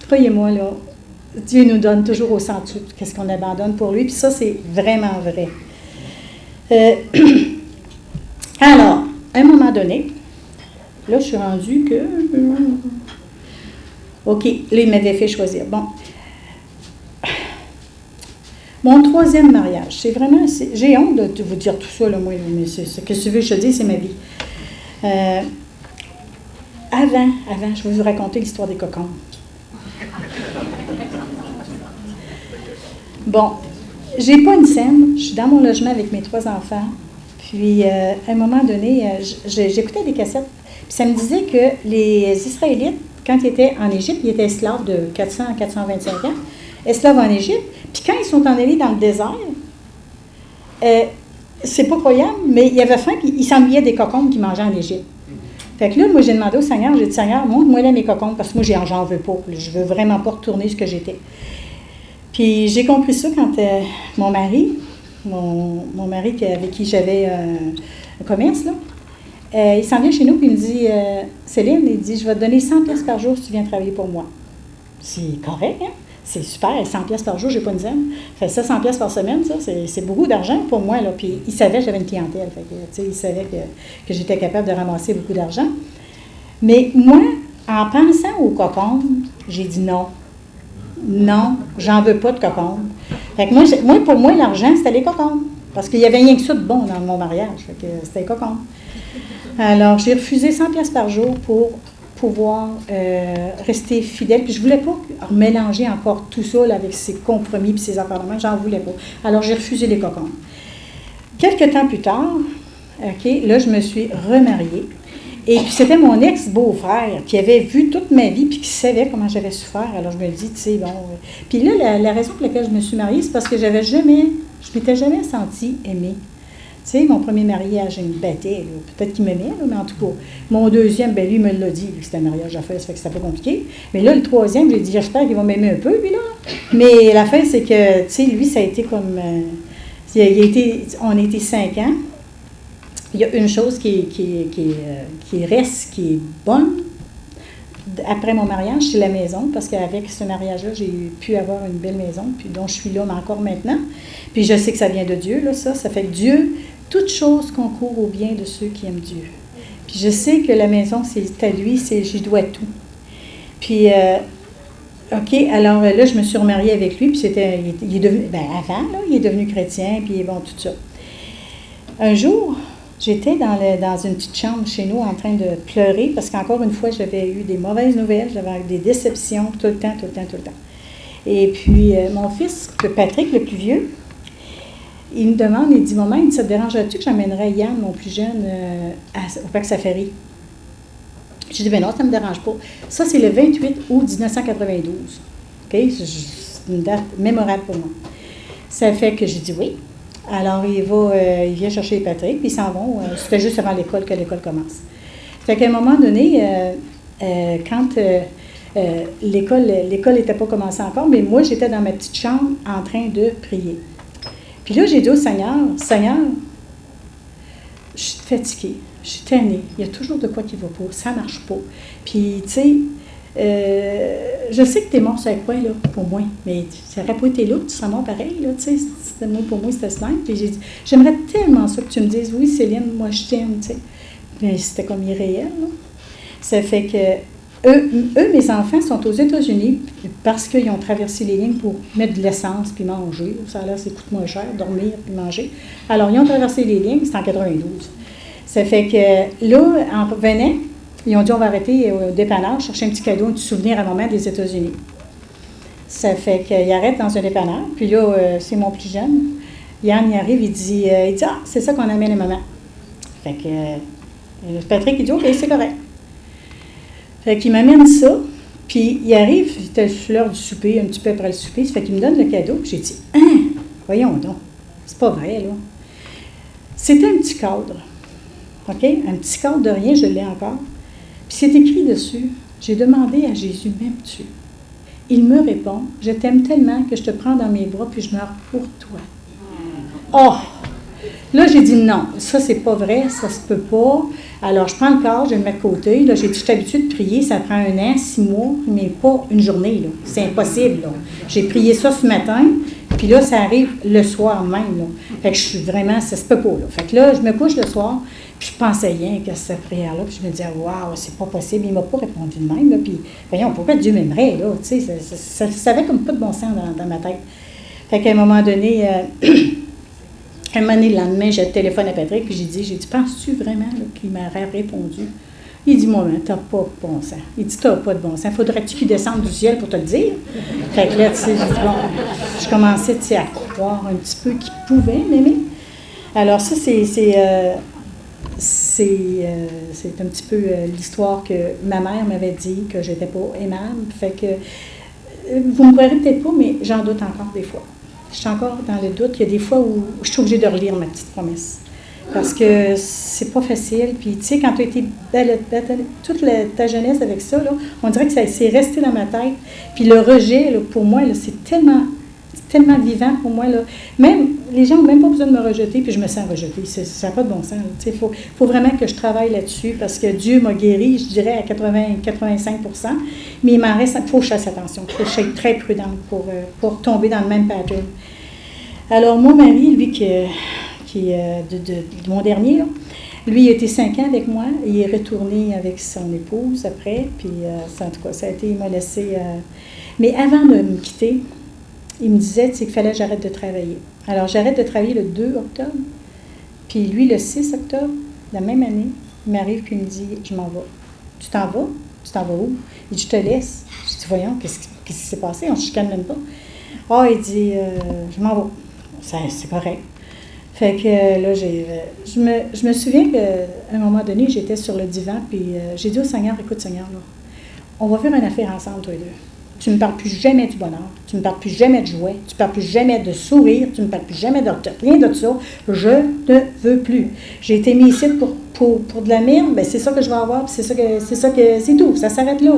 croyez-moi, là, Dieu nous donne toujours au centuple qu'est-ce qu'on abandonne pour lui. Puis ça, c'est vraiment vrai. Alors, à un moment donné, là, je suis rendue que... OK, là, il m'avait fait choisir. Bon. Mon 3e mariage, c'est vraiment... J'ai honte de vous dire tout ça, là, moi, mais ce que tu veux que je te dise, c'est ma vie. Avant, je vais vous raconter l'histoire des cocons. Bon, j'ai pas une scène, je suis dans mon logement avec mes 3 enfants, puis à un moment donné, j'écoutais des cassettes, puis ça me disait que les Israélites, quand ils étaient en Égypte, ils étaient esclaves de 400 à 425 ans, esclaves en Égypte, puis quand ils sont en allés dans le désert, c'est pas croyable, mais il y avait faim, puis ils s'ennuyaient des cocombes qu'ils mangeaient en Égypte. Fait que là, moi, j'ai demandé au Seigneur, j'ai dit, Seigneur, montre-moi là mes cocombes, parce que moi, j'en veux pas, je veux vraiment pas retourner ce que j'étais. Puis j'ai compris ça quand mon mari avec qui j'avais un commerce, là, il s'en vient chez nous et il me dit, Céline, il dit, je vais te donner 100 pièces par jour si tu viens travailler pour moi. C'est correct, hein? C'est super, 100 pièces par jour, j'ai pas une scène. Fait ça, 100 pièces par semaine, ça, c'est beaucoup d'argent pour moi, là. Puis il savait que j'avais une clientèle, fait que, tu sais, il savait que j'étais capable de ramasser beaucoup d'argent. Mais moi, en pensant aux cocons, j'ai dit non. Non, j'en veux pas de cocombes. Fait que moi, pour moi, l'argent, c'était les cocombes. Parce qu'il n'y avait rien que ça de bon dans mon mariage. Fait que c'était les cocombes. Alors, j'ai refusé 100 pièces par jour pour pouvoir rester fidèle. Puis je ne voulais pas mélanger encore tout ça là, avec ces compromis et ces appartements. J'en voulais pas. Alors, j'ai refusé les cocombes. Quelques temps plus tard, là, je me suis remariée. Et puis, c'était mon ex-beau-frère qui avait vu toute ma vie puis qui savait comment j'avais souffert. Alors, je me dis, tu sais, bon... Puis là, la raison pour laquelle je me suis mariée, c'est parce que je m'étais jamais sentie aimée. Tu sais, mon premier mariage, il me battait. Peut-être qu'il m'aimait, mais en tout cas. Mon deuxième, ben lui, il me l'a dit, vu que c'était un mariage à faire, ça fait que c'était pas compliqué. Mais là, le troisième, j'ai dit, j'espère qu'il va m'aimer un peu, lui, là. Mais la fin, c'est que, tu sais, lui, ça a été comme... on a été 5 ans. Il y a une chose qui reste, qui est bonne après mon mariage, c'est la maison, parce qu'avec ce mariage-là, j'ai pu avoir une belle maison, puis dont je suis là, mais encore maintenant. Puis je sais que ça vient de Dieu, là, ça fait que Dieu, toute chose concourt au bien de ceux qui aiment Dieu. Puis je sais que la maison, c'est à lui, j'y dois tout. Puis OK, alors là, je me suis remariée avec lui, puis il est devenu, avant, là, il est devenu chrétien, puis bon, tout ça. Un jour, j'étais dans une petite chambre chez nous en train de pleurer, parce qu'encore une fois, j'avais eu des mauvaises nouvelles, j'avais eu des déceptions, tout le temps. Et puis, mon fils, Patrick, le plus vieux, il me demande, il dit, maman, ça te dérangerait-tu que j'amènerais Yann, mon plus jeune, au Parc Safari? J'ai dit, ben non, ça ne me dérange pas. Ça, c'est le 28 août 1992. OK? C'est une date mémorable pour moi. Ça fait que j'ai dit oui. Alors, il vient chercher Patrick, puis ils s'en vont. C'était juste avant l'école que l'école commence. Fait qu'à un moment donné, quand l'école n'était pas commencée encore, mais moi, j'étais dans ma petite chambre en train de prier. Puis là, j'ai dit au Seigneur, Seigneur, je suis fatiguée, je suis tannée, il y a toujours de quoi qui ne va pas, ça ne marche pas. Puis, tu sais, je sais que tu es mort sur le coin, là, pour moi, mais ça n'aurait pas été là, tu serais mort pareil, là, tu sais, pour moi, c'était simple. Puis j'ai dit, j'aimerais tellement ça que tu me dises, oui, Céline, moi, je t'aime, tu sais. Mais c'était comme irréel, là. Ça fait que eux, mes enfants, sont aux États-Unis parce qu'ils ont traversé les lignes pour mettre de l'essence puis manger. Ça a l'air, ça coûte moins cher, dormir puis manger. Alors, ils ont traversé les lignes, c'est en 92. Ça fait que là, en revenant, ils ont dit, on va arrêter au dépanneur, chercher un petit cadeau, un petit souvenir à maman des États-Unis. Ça fait qu'ils arrêtent dans un dépanneur. Puis là, c'est mon plus jeune. Yann, il arrive, il dit ah, c'est ça qu'on amène à maman. Fait que Patrick, il dit, OK, c'est correct. Fait qu'il m'amène ça, puis il arrive, c'était l'heure du souper, un petit peu après le souper, ça fait qu'il me donne le cadeau, puis j'ai dit, voyons donc, c'est pas vrai, là. C'était un petit cadre, OK? Un petit cadre de rien, je l'ai encore. Puis c'est écrit dessus, j'ai demandé à Jésus, m'aimes-tu? Il me répond, je t'aime tellement que je te prends dans mes bras, puis je meurs pour toi. Oh! Là, j'ai dit non, ça, c'est pas vrai, ça se peut pas. Alors, je prends le corps, je le mets de côté. Là, j'ai dit, je suis habituée de prier, ça prend 1 an, 6 mois, mais pas une journée, là. C'est impossible, là. J'ai prié ça ce matin, puis là, ça arrive le soir même, là. Fait que je suis vraiment, ça se peut pas, là. Fait que là, je me couche le soir, puis je pensais rien qu'à cette prière-là, puis je me disais, waouh, c'est pas possible, il m'a pas répondu de même, là. Puis, voyons, pourquoi Dieu m'aimerait, là, tu sais, ça avait comme pas de bon sens dans ma tête. Fait qu'à un moment donné, un moment donné, le lendemain, j'ai le téléphone à Patrick, puis j'ai dit, penses-tu vraiment là, qu'il m'aurait répondu? Il dit, maman, t'as pas de bon sens. Il dit, t'as pas de bon sens. Faudrait-tu qu'il descende du ciel pour te le dire? Fait que là, tu sais, je commençais, tu sais, à croire un petit peu qu'il pouvait m'aimer. Alors ça, c'est un petit peu l'histoire que ma mère m'avait dit, que j'étais pas aimable. Fait que, vous me croirez peut-être pas, mais j'en doute encore des fois. Je suis encore dans le doute. Il y a des fois où je suis obligée de relire ma petite promesse. Parce que c'est pas facile. Puis, tu sais, quand tu as été toute ta jeunesse avec ça, là, on dirait que ça s'est resté dans ma tête. Puis le rejet, là, pour moi, là, c'est tellement tellement vivant pour moi. Là. Même, les gens n'ont même pas besoin de me rejeter, puis je me sens rejetée. Ça n'a pas de bon sens. Il faut vraiment que je travaille là-dessus, parce que Dieu m'a guéri, je dirais, à 80-85%, mais il m'en reste, il faut que je fasse attention, il faut que je sois très prudente pour tomber dans le même pattern. Alors, mon mari, lui, qui est de mon dernier, là, lui, il a été 5 ans avec moi, il est retourné avec son épouse après, puis en tout cas, ça a été, il m'a laissé... Mais avant de me quitter, il me disait qu'il fallait que j'arrête de travailler. Alors, j'arrête de travailler le 2 octobre, puis lui, le 6 octobre, la même année, il m'arrive puis il me dit, je m'en vais. Tu t'en vas? Tu t'en vas où? Il dit, je te laisse. Je dis, voyons, qu'est-ce qui s'est passé? On ne se chicane même pas. Ah, il dit, je m'en vais. C'est correct. Fait que là, je me souviens qu'à un moment donné, j'étais sur le divan, puis j'ai dit au Seigneur, écoute Seigneur, là, on va faire une affaire ensemble, toi et deux. Tu ne me parles plus jamais du bonheur, tu ne me parles plus jamais de joie, tu ne parles plus jamais de sourire, tu ne me parles plus jamais de rien de ça. Je ne veux plus. J'ai été mis ici pour de la merde, bien, c'est ça que je vais avoir, puis c'est tout, ça s'arrête là.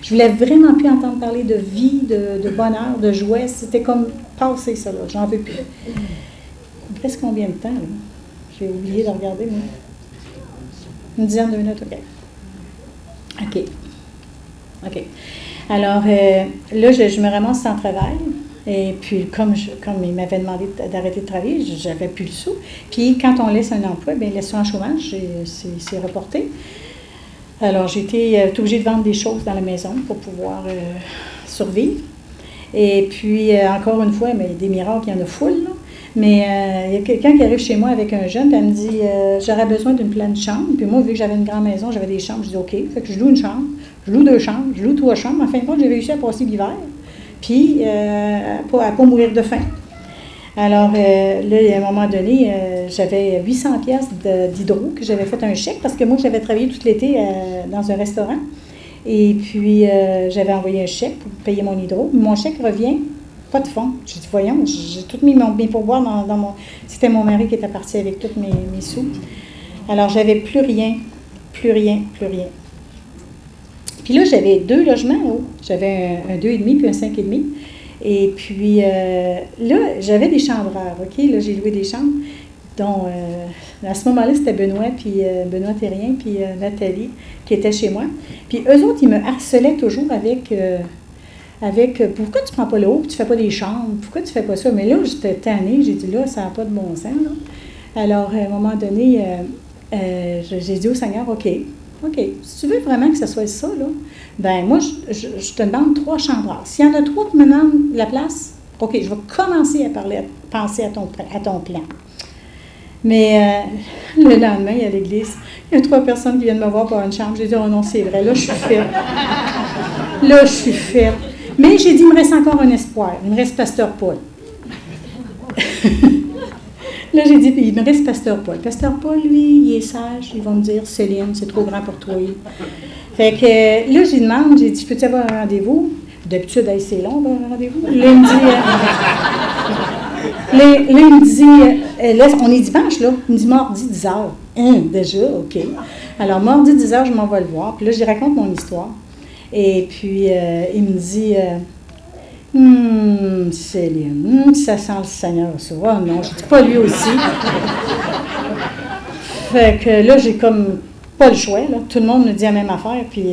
Je voulais vraiment plus entendre parler de vie, de bonheur, de joie. C'était comme passer ça, là. J'en veux plus. Presque combien de temps, là? J'ai oublié de regarder, moi. Une dizaine de minutes, OK. Alors, là, je me ramasse sans travail. Et puis, comme il m'avait demandé d'arrêter de travailler, j'avais plus le sou. Puis, quand on laisse un emploi, bien, l'assurance chômage, c'est reporté. Alors, j'ai été obligée de vendre des choses dans la maison pour pouvoir survivre. Et puis, encore une fois, mais des miracles, il y en a full, là. Mais il y a quelqu'un qui arrive chez moi avec un jeune, puis elle me dit j'aurais besoin d'une pleine chambre. Puis moi, vu que j'avais une grande maison, j'avais des chambres, je dis OK. Fait que je loue une chambre, je loue 2 chambres, je loue 3 chambres. En fin de compte, j'ai réussi à passer l'hiver, puis à ne pas mourir de faim. Alors là, à un moment donné, j'avais 800 pièces d'hydro, que j'avais fait un chèque, parce que moi, j'avais travaillé tout l'été dans un restaurant. Et puis, j'avais envoyé un chèque pour payer mon hydro. Mon chèque revient. Pas de fonds. J'ai dit, voyons, j'ai tout mis mes pourboires dans mon... C'était mon mari qui était parti avec tous mes sous. Alors, j'avais plus rien. Puis là, j'avais 2 logements en haut. J'avais un 2,5 puis un 5,5. Et puis, là, j'avais des chambreurs, OK? Là, j'ai loué des chambres, dont, à ce moment-là, c'était Benoît Thérien, puis Nathalie, qui étaient chez moi. Puis eux autres, ils me harcelaient toujours avec pourquoi tu ne prends pas le haut et tu ne fais pas des chambres? Pourquoi tu ne fais pas ça? Mais là, j'étais tannée, j'ai dit là, ça n'a pas de bon sens. Là. Alors, à un moment donné, j'ai dit au Seigneur, OK, si tu veux vraiment que ce soit ça, là, ben moi, je te demande 3 chambres. S'il y en a 3 qui me demandent la place, OK, je vais commencer à penser à ton plan. Mais le lendemain, à l'église, il y a 3 personnes qui viennent me voir pour une chambre. J'ai dit, oh non, c'est vrai, là, je suis faite. Mais j'ai dit, il me reste encore un espoir. Il me reste Pasteur Paul. Là, j'ai dit, il me reste Pasteur Paul. Pasteur Paul, lui, il est sage. Il va me dire, Céline, c'est trop grand pour toi. Fait que là, j'ai dit, je peux-tu avoir un rendez-vous? D'habitude, c'est long, un rendez-vous. Là, il me dit, là, on est dimanche, là. Il me dit, mardi, 10h. Déjà, OK. Alors, mardi, 10h, je m'en vais le voir. Puis là, je lui raconte mon histoire. Et puis, il me dit, Céline, ça sent le Seigneur, ça. Oh non, je ne dis pas lui aussi. Fait que là, j'ai comme pas le choix, là. Tout le monde me dit la même affaire, puis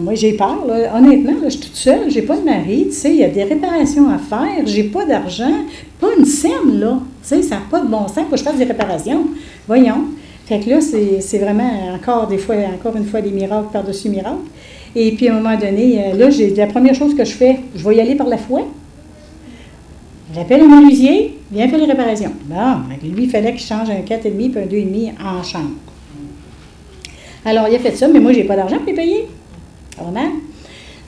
moi, j'ai peur, là. Honnêtement, là, je suis toute seule, j'ai pas de mari, tu sais, il y a des réparations à faire, j'ai pas d'argent, pas une scène, là. Tu sais, ça n'a pas de bon sens, faut que je fasse des réparations. Voyons. Fait que là, c'est vraiment encore une fois, des miracles par-dessus miracles. Et puis, à un moment donné, là, la première chose que je fais, je vais y aller par la foi. J'appelle un menuisier, viens faire les réparations. Bon, lui, il fallait qu'il change un 4,5 puis un 2,5 en chambre. Alors, il a fait ça, mais moi, j'ai pas d'argent pour les payer. Vraiment.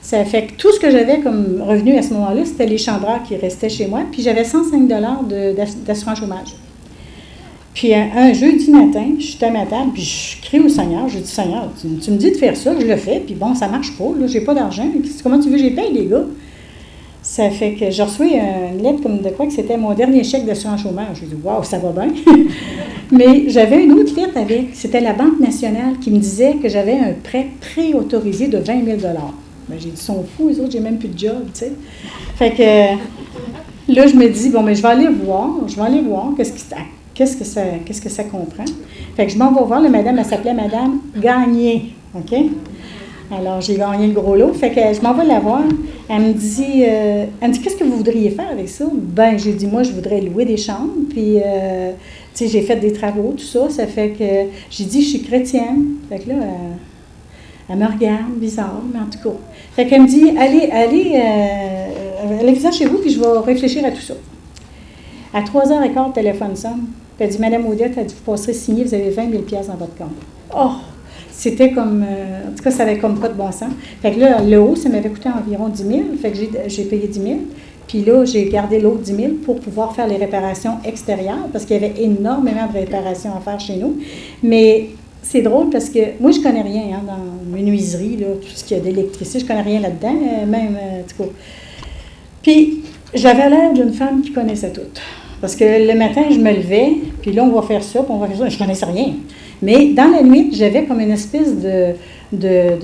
Ça fait que tout ce que j'avais comme revenu à ce moment-là, c'était les chambreurs qui restaient chez moi. Puis, j'avais 105 $ d'assurance chômage. Puis un jeudi matin, je suis à ma table, puis je crie au Seigneur. Je dis, Seigneur, tu me dis de faire ça, je le fais, puis bon, ça marche pas, là, j'ai pas d'argent. Comment tu veux que j'ai paye, les gars? Ça fait que je reçois une lettre comme de quoi que c'était mon dernier chèque d'assurance chômage. Je dis, waouh, ça va bien. Mais j'avais une autre lettre avec, c'était la Banque nationale qui me disait que j'avais un prêt préautorisé de 20 000 $. Ben, j'ai dit, ils sont fous, les autres, j'ai même plus de job, tu sais. Fait que là, je me dis, bon, mais je vais aller voir qu'est-ce que ça comprend. Fait que je m'en vais voir, la madame, elle s'appelait Madame Gagné, OK? Alors, j'ai gagné le gros lot. Fait que je m'en vais la voir. Elle me dit, qu'est-ce que vous voudriez faire avec ça? Ben, j'ai dit, moi, je voudrais louer des chambres. Puis, tu sais, j'ai fait des travaux, tout ça. Ça fait que j'ai dit, je suis chrétienne. Fait que là, elle me regarde, bizarre, mais en tout cas. Fait qu'elle me dit, allez-vous-en chez vous, puis je vais réfléchir à tout ça. À 3h15, le téléphone sonne. Puis elle dit, Madame Odette, elle dit, vous passerez signer, vous avez 20 000 $ dans votre compte. Oh! C'était comme, en tout cas, ça avait comme pas de bon sens. Fait que là, le haut, ça m'avait coûté environ 10 000. Fait que j'ai payé 10 000. Puis là, j'ai gardé l'autre 10 000 pour pouvoir faire les réparations extérieures, parce qu'il y avait énormément de réparations à faire chez nous. Mais c'est drôle parce que moi, je connais rien dans la menuiserie, là, tout ce qu'il y a d'électricité, je connais rien là-dedans, même, en tout cas. Puis, j'avais l'air d'une femme qui connaissait tout. Parce que le matin, je me levais, puis là, on va faire ça, puis on va faire ça. Je ne connaissais rien. Mais dans la nuit, j'avais comme une espèce d'idée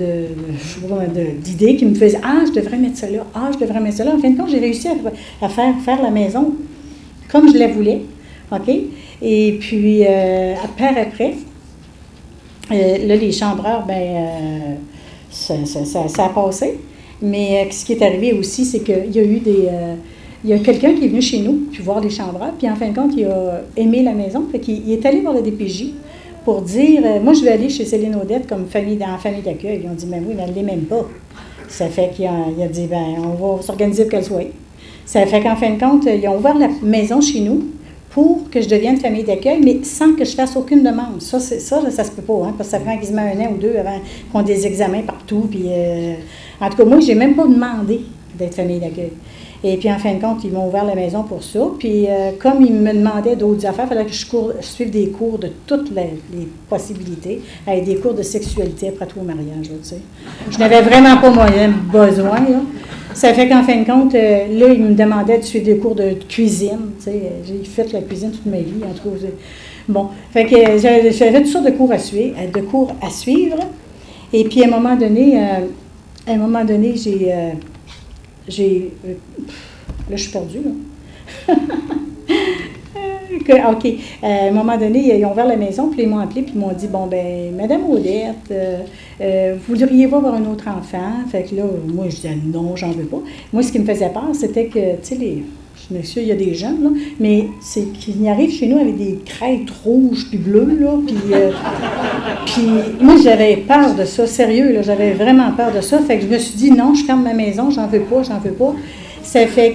qui me faisait « Ah, je devrais mettre ça là. Ah, je devrais mettre ça là. » En fin de compte, j'ai réussi à faire la maison comme je la voulais. OK? Et puis, après, là, les chambreurs, ben, ça a passé. Mais ce qui est arrivé aussi, c'est qu'il y a eu il y a quelqu'un qui est venu chez nous, puis voir les chambreurs, puis en fin de compte, il a aimé la maison, fait qu'il est allé voir le DPJ pour dire, moi je vais aller chez Céline Odette comme famille d'accueil. Ils ont dit, mais oui, mais elle ne l'est même pas. Ça fait qu'il a dit, ben on va s'organiser pour qu'elle soit. Ça fait qu'en fin de compte, ils ont ouvert la maison chez nous pour que je devienne famille d'accueil, mais sans que je fasse aucune demande. Ça se peut pas, hein, parce que ça prend quasiment 1 an ou 2 avant qu'on ait des examens partout. Puis, en tout cas, moi, je n'ai même pas demandé d'être famille d'accueil. Et puis, en fin de compte, ils m'ont ouvert la maison pour ça. Puis, comme ils me demandaient d'autres affaires, il fallait que je suive des cours de toutes les possibilités, avec des cours de sexualité après tout au mariage, là, tu sais. Je n'avais vraiment pas besoin, là. Ça fait qu'en fin de compte, là, ils me demandaient de suivre des cours de cuisine, tu sais. J'ai fait la cuisine toute ma vie, en tout cas. Bon, fait que j'avais toutes sortes de cours à suivre. Et puis, à un moment donné, là, je suis perdue, là. OK. À un moment donné, ils ont ouvert la maison, puis ils m'ont appelé, puis ils m'ont dit, bon, ben Madame Odette, voudriez-vous avoir un autre enfant? Fait que là, moi, je disais, non, j'en veux pas. Moi, ce qui me faisait peur, c'était que, tu sais, monsieur, il y a des jeunes, là, mais c'est qu'ils arrivent chez nous avec des crêtes rouges puis bleues, là, puis moi, j'avais peur de ça, sérieux, là, j'avais vraiment peur de ça. Fait que je me suis dit, non, je ferme ma maison, j'en veux pas. Ça fait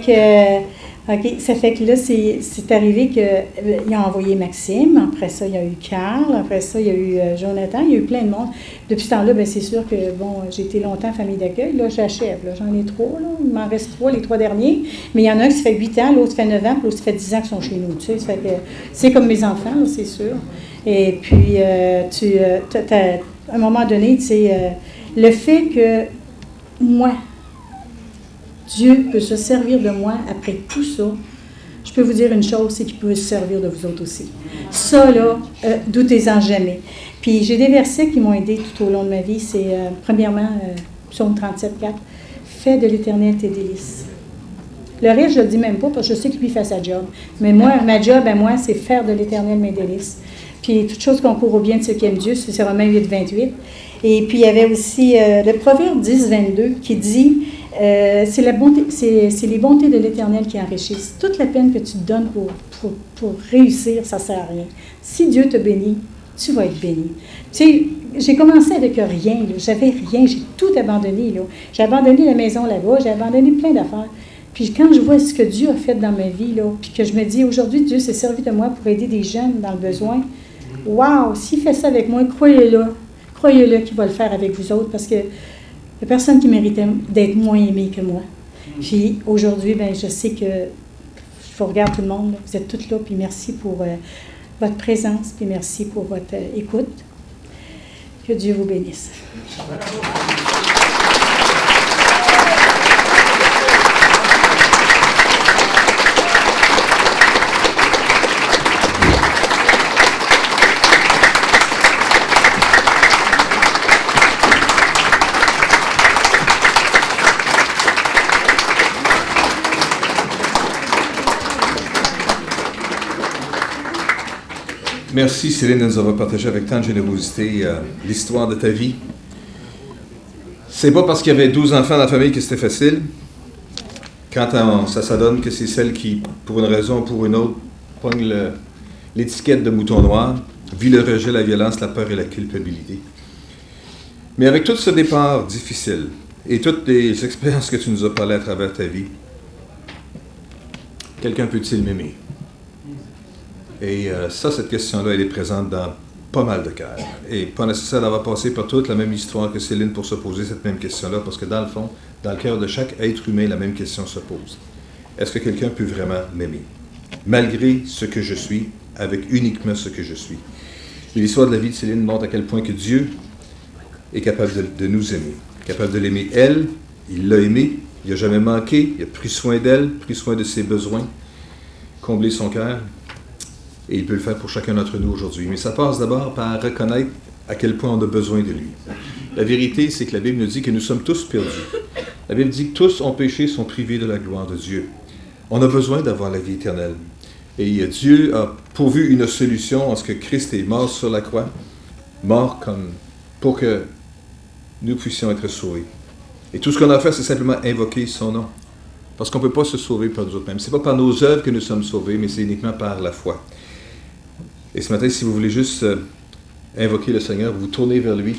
que là, c'est arrivé qu'ils ont envoyé Maxime, après ça, il y a eu Carl, après ça, il y a eu Jonathan, il y a eu plein de monde. Depuis ce temps-là, bien, c'est sûr que, bon, j'ai été longtemps famille d'accueil, là, j'achève, là, j'en ai 3, là, il m'en reste 3, les 3 derniers, mais il y en a un qui fait 8 ans, l'autre fait 9 ans, puis l'autre fait 10 ans qu'ils sont chez nous, tu sais, ça fait que c'est comme mes enfants, là, c'est sûr. Et puis, à un moment donné, tu sais, le fait que moi, Dieu peut se servir de moi après tout ça. Je peux vous dire une chose, c'est qu'il peut se servir de vous autres aussi. Ça, là, doutez-en jamais. Puis j'ai des versets qui m'ont aidé tout au long de ma vie. C'est, premièrement, Psaume 37,4. Fais de l'Éternel tes délices. Le reste, je ne le dis même pas, parce que je sais que lui fait sa job. Mais moi, ma job à moi, c'est faire de l'Éternel mes délices. Puis toute chose concourt au bien de ceux qui aiment Dieu, c'est Romains 8,28. Et puis il y avait aussi le Proverbe 10,22 qui dit... c'est les bontés de l'Éternel qui enrichissent. Toute la peine que tu te donnes pour réussir, ça ne sert à rien. Si Dieu te bénit, tu vas être béni. Tu sais, j'ai commencé avec rien. J'avais rien. J'ai tout abandonné. Là. J'ai abandonné la maison là-bas. J'ai abandonné plein d'affaires. Puis quand je vois ce que Dieu a fait dans ma vie, là, puis que je me dis, aujourd'hui, Dieu s'est servi de moi pour aider des jeunes dans le besoin. Wow! S'il fait ça avec moi, croyez-le qu'il va le faire avec vous autres, parce que il n'y a personne qui méritait d'être moins aimé que moi. Puis aujourd'hui, ben, je sais que je vous regarde tout le monde, là, vous êtes tous là, puis merci pour votre présence, puis merci pour votre écoute. Que Dieu vous bénisse. Merci Céline de nous avoir partagé avec tant de générosité l'histoire de ta vie. C'est pas parce qu'il y avait 12 enfants dans la famille que c'était facile. Quand ça s'adonne que c'est celle qui, pour une raison ou pour une autre, pogne l'étiquette de mouton noir, vit le rejet, la violence, la peur et la culpabilité. Mais avec tout ce départ difficile et toutes les expériences que tu nous as parlé à travers ta vie, quelqu'un peut-il m'aimer? Et cette question-là, elle est présente dans pas mal de cœurs. Et pas nécessaire d'avoir passé par toute la même histoire que Céline pour se poser cette même question-là, parce que dans le fond, dans le cœur de chaque être humain, la même question se pose. Est-ce que quelqu'un peut vraiment m'aimer? Malgré ce que je suis, avec uniquement ce que je suis. Et l'histoire de la vie de Céline montre à quel point que Dieu est capable de nous aimer. Capable de l'aimer elle, il l'a aimée, il n'a jamais manqué, il a pris soin d'elle, pris soin de ses besoins, comblé son cœur. Et il peut le faire pour chacun d'entre nous aujourd'hui. Mais ça passe d'abord par reconnaître à quel point on a besoin de lui. La vérité, c'est que la Bible nous dit que nous sommes tous perdus. La Bible dit que tous ont péché, sont privés de la gloire de Dieu. On a besoin d'avoir la vie éternelle. Et Dieu a pourvu une solution en ce que Christ est mort sur la croix, mort comme pour que nous puissions être sauvés. Et tout ce qu'on a à faire, c'est simplement invoquer son nom. Parce qu'on ne peut pas se sauver par nous autres-mêmes. Ce n'est pas par nos œuvres que nous sommes sauvés, mais c'est uniquement par la foi. Et ce matin, si vous voulez juste invoquer le Seigneur, vous tournez vers lui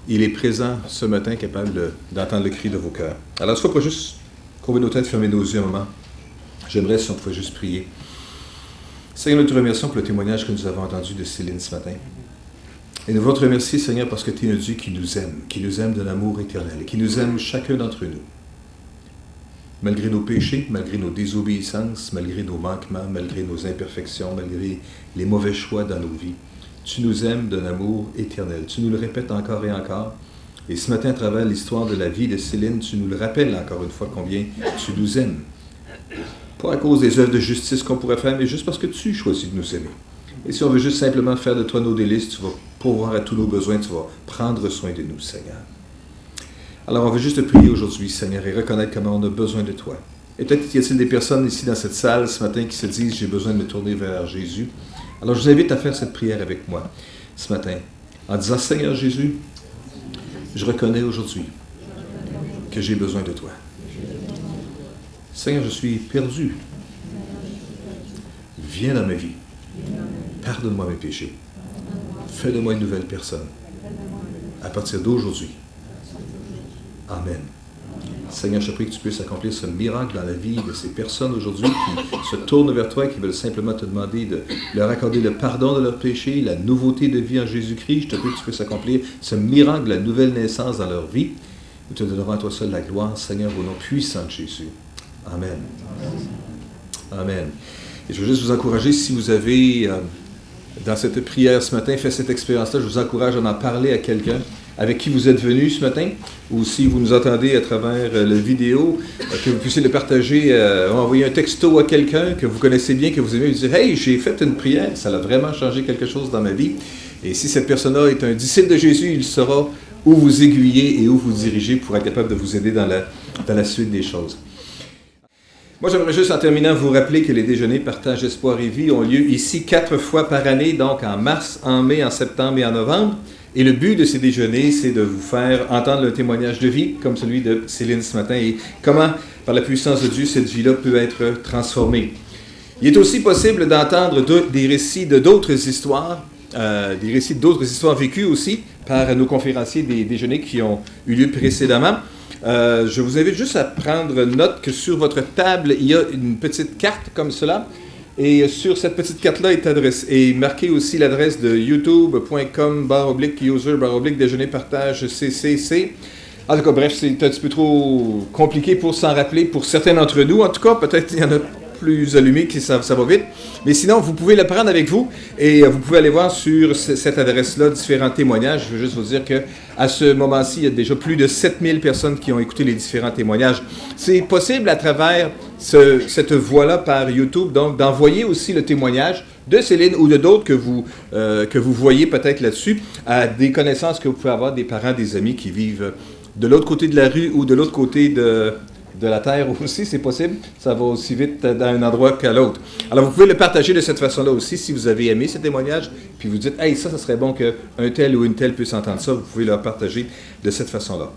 il est présent ce matin, capable d'entendre le cri de vos cœurs. Alors, soit pas juste courber nos têtes, fermer nos yeux un moment. J'aimerais si on pouvait juste prier. Seigneur, nous te remercions pour le témoignage que nous avons entendu de Céline ce matin. Et nous voulons te remercier, Seigneur, parce que tu es un Dieu qui nous aime d'un amour éternel, et qui nous aime chacun d'entre nous. Malgré nos péchés, malgré nos désobéissances, malgré nos manquements, malgré nos imperfections, malgré les mauvais choix dans nos vies, tu nous aimes d'un amour éternel. Tu nous le répètes encore et encore. Et ce matin, à travers l'histoire de la vie de Céline, tu nous le rappelles encore une fois combien tu nous aimes. Pas à cause des œuvres de justice qu'on pourrait faire, mais juste parce que tu choisis de nous aimer. Et si on veut juste simplement faire de toi nos délices, tu vas pourvoir à tous nos besoins, tu vas prendre soin de nous, Seigneur. Alors on veut juste te prier aujourd'hui, Seigneur, et reconnaître comment on a besoin de toi. Et peut-être qu'il y a des personnes ici dans cette salle ce matin qui se disent « J'ai besoin de me tourner vers Jésus ». Alors je vous invite à faire cette prière avec moi ce matin, en disant « Seigneur Jésus, je reconnais aujourd'hui que j'ai besoin de toi. Seigneur, je suis perdu. Viens dans ma vie. Pardonne-moi mes péchés. Fais de moi une nouvelle personne. À partir d'aujourd'hui. Amen. Seigneur, je prie que tu puisses accomplir ce miracle dans la vie de ces personnes aujourd'hui qui se tournent vers toi, qui veulent simplement te demander de leur accorder le pardon de leurs péchés, la nouveauté de vie en Jésus-Christ. Je te prie que tu puisses accomplir ce miracle, la nouvelle naissance dans leur vie. Nous te donnerons à toi seul la gloire, Seigneur, au nom puissant de Jésus. Amen. Amen. Et je veux juste vous encourager, si vous avez, dans cette prière ce matin, fait cette expérience-là, je vous encourage à en parler à quelqu'un avec qui vous êtes venu ce matin, ou si vous nous entendez à travers la vidéo, que vous puissiez le partager, envoyer un texto à quelqu'un que vous connaissez bien, que vous aimez, vous dire « Hey, j'ai fait une prière, ça a vraiment changé quelque chose dans ma vie. » Et si cette personne-là est un disciple de Jésus, il saura où vous aiguiller et où vous diriger pour être capable de vous aider dans la suite des choses. Moi, j'aimerais juste en terminant vous rappeler que les déjeuners Partage Espoir et Vie ont lieu ici 4 fois par année, donc en mars, en mai, en septembre et en novembre. Et le but de ces déjeuners, c'est de vous faire entendre le témoignage de vie, comme celui de Céline ce matin, et comment, par la puissance de Dieu, cette vie-là peut être transformée. Il est aussi possible d'entendre des récits de d'autres histoires, des récits d'autres histoires vécues aussi par nos conférenciers des déjeuners qui ont eu lieu précédemment. Je vous invite juste à prendre note que sur votre table, il y a une petite carte comme cela. Et sur cette petite carte-là est marquée aussi l'adresse de youtube.com/user/déjeuner partage CCC. En tout cas, bref, c'est un petit peu trop compliqué pour s'en rappeler pour certains d'entre nous. En tout cas, peut-être qu'il y en a plus allumés qui ça va vite. Mais sinon, vous pouvez le prendre avec vous et vous pouvez aller voir sur cette adresse-là différents témoignages. Je veux juste vous dire qu'à ce moment-ci, il y a déjà plus de 7000 personnes qui ont écouté les différents témoignages. C'est possible à travers cette voie-là par YouTube, donc d'envoyer aussi le témoignage de Céline ou de d'autres que vous voyez peut-être là-dessus à des connaissances que vous pouvez avoir, des parents, des amis qui vivent de l'autre côté de la rue ou de l'autre côté de la terre aussi, c'est possible. Ça va aussi vite d'un un endroit qu'à l'autre. Alors, vous pouvez le partager de cette façon-là aussi, si vous avez aimé ce témoignage, puis vous dites « Hey, ça serait bon qu'un tel ou une telle puisse entendre ça », vous pouvez le partager de cette façon-là.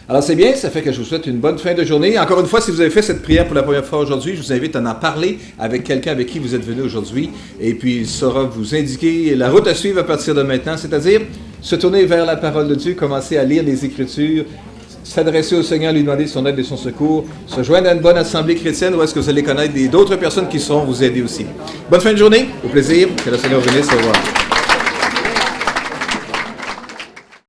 Alors, c'est bien, ça fait que je vous souhaite une bonne fin de journée. Encore une fois, si vous avez fait cette prière pour la première fois aujourd'hui, je vous invite à en parler avec quelqu'un avec qui vous êtes venu aujourd'hui, et puis il saura vous indiquer la route à suivre à partir de maintenant, c'est-à-dire se tourner vers la parole de Dieu, commencer à lire les Écritures, s'adresser au Seigneur, lui demander son aide et son secours, se joindre à une bonne assemblée chrétienne où est-ce que vous allez connaître d'autres personnes qui sauront vous aider aussi. Bonne fin de journée, au plaisir, que le Seigneur bénisse, au revoir.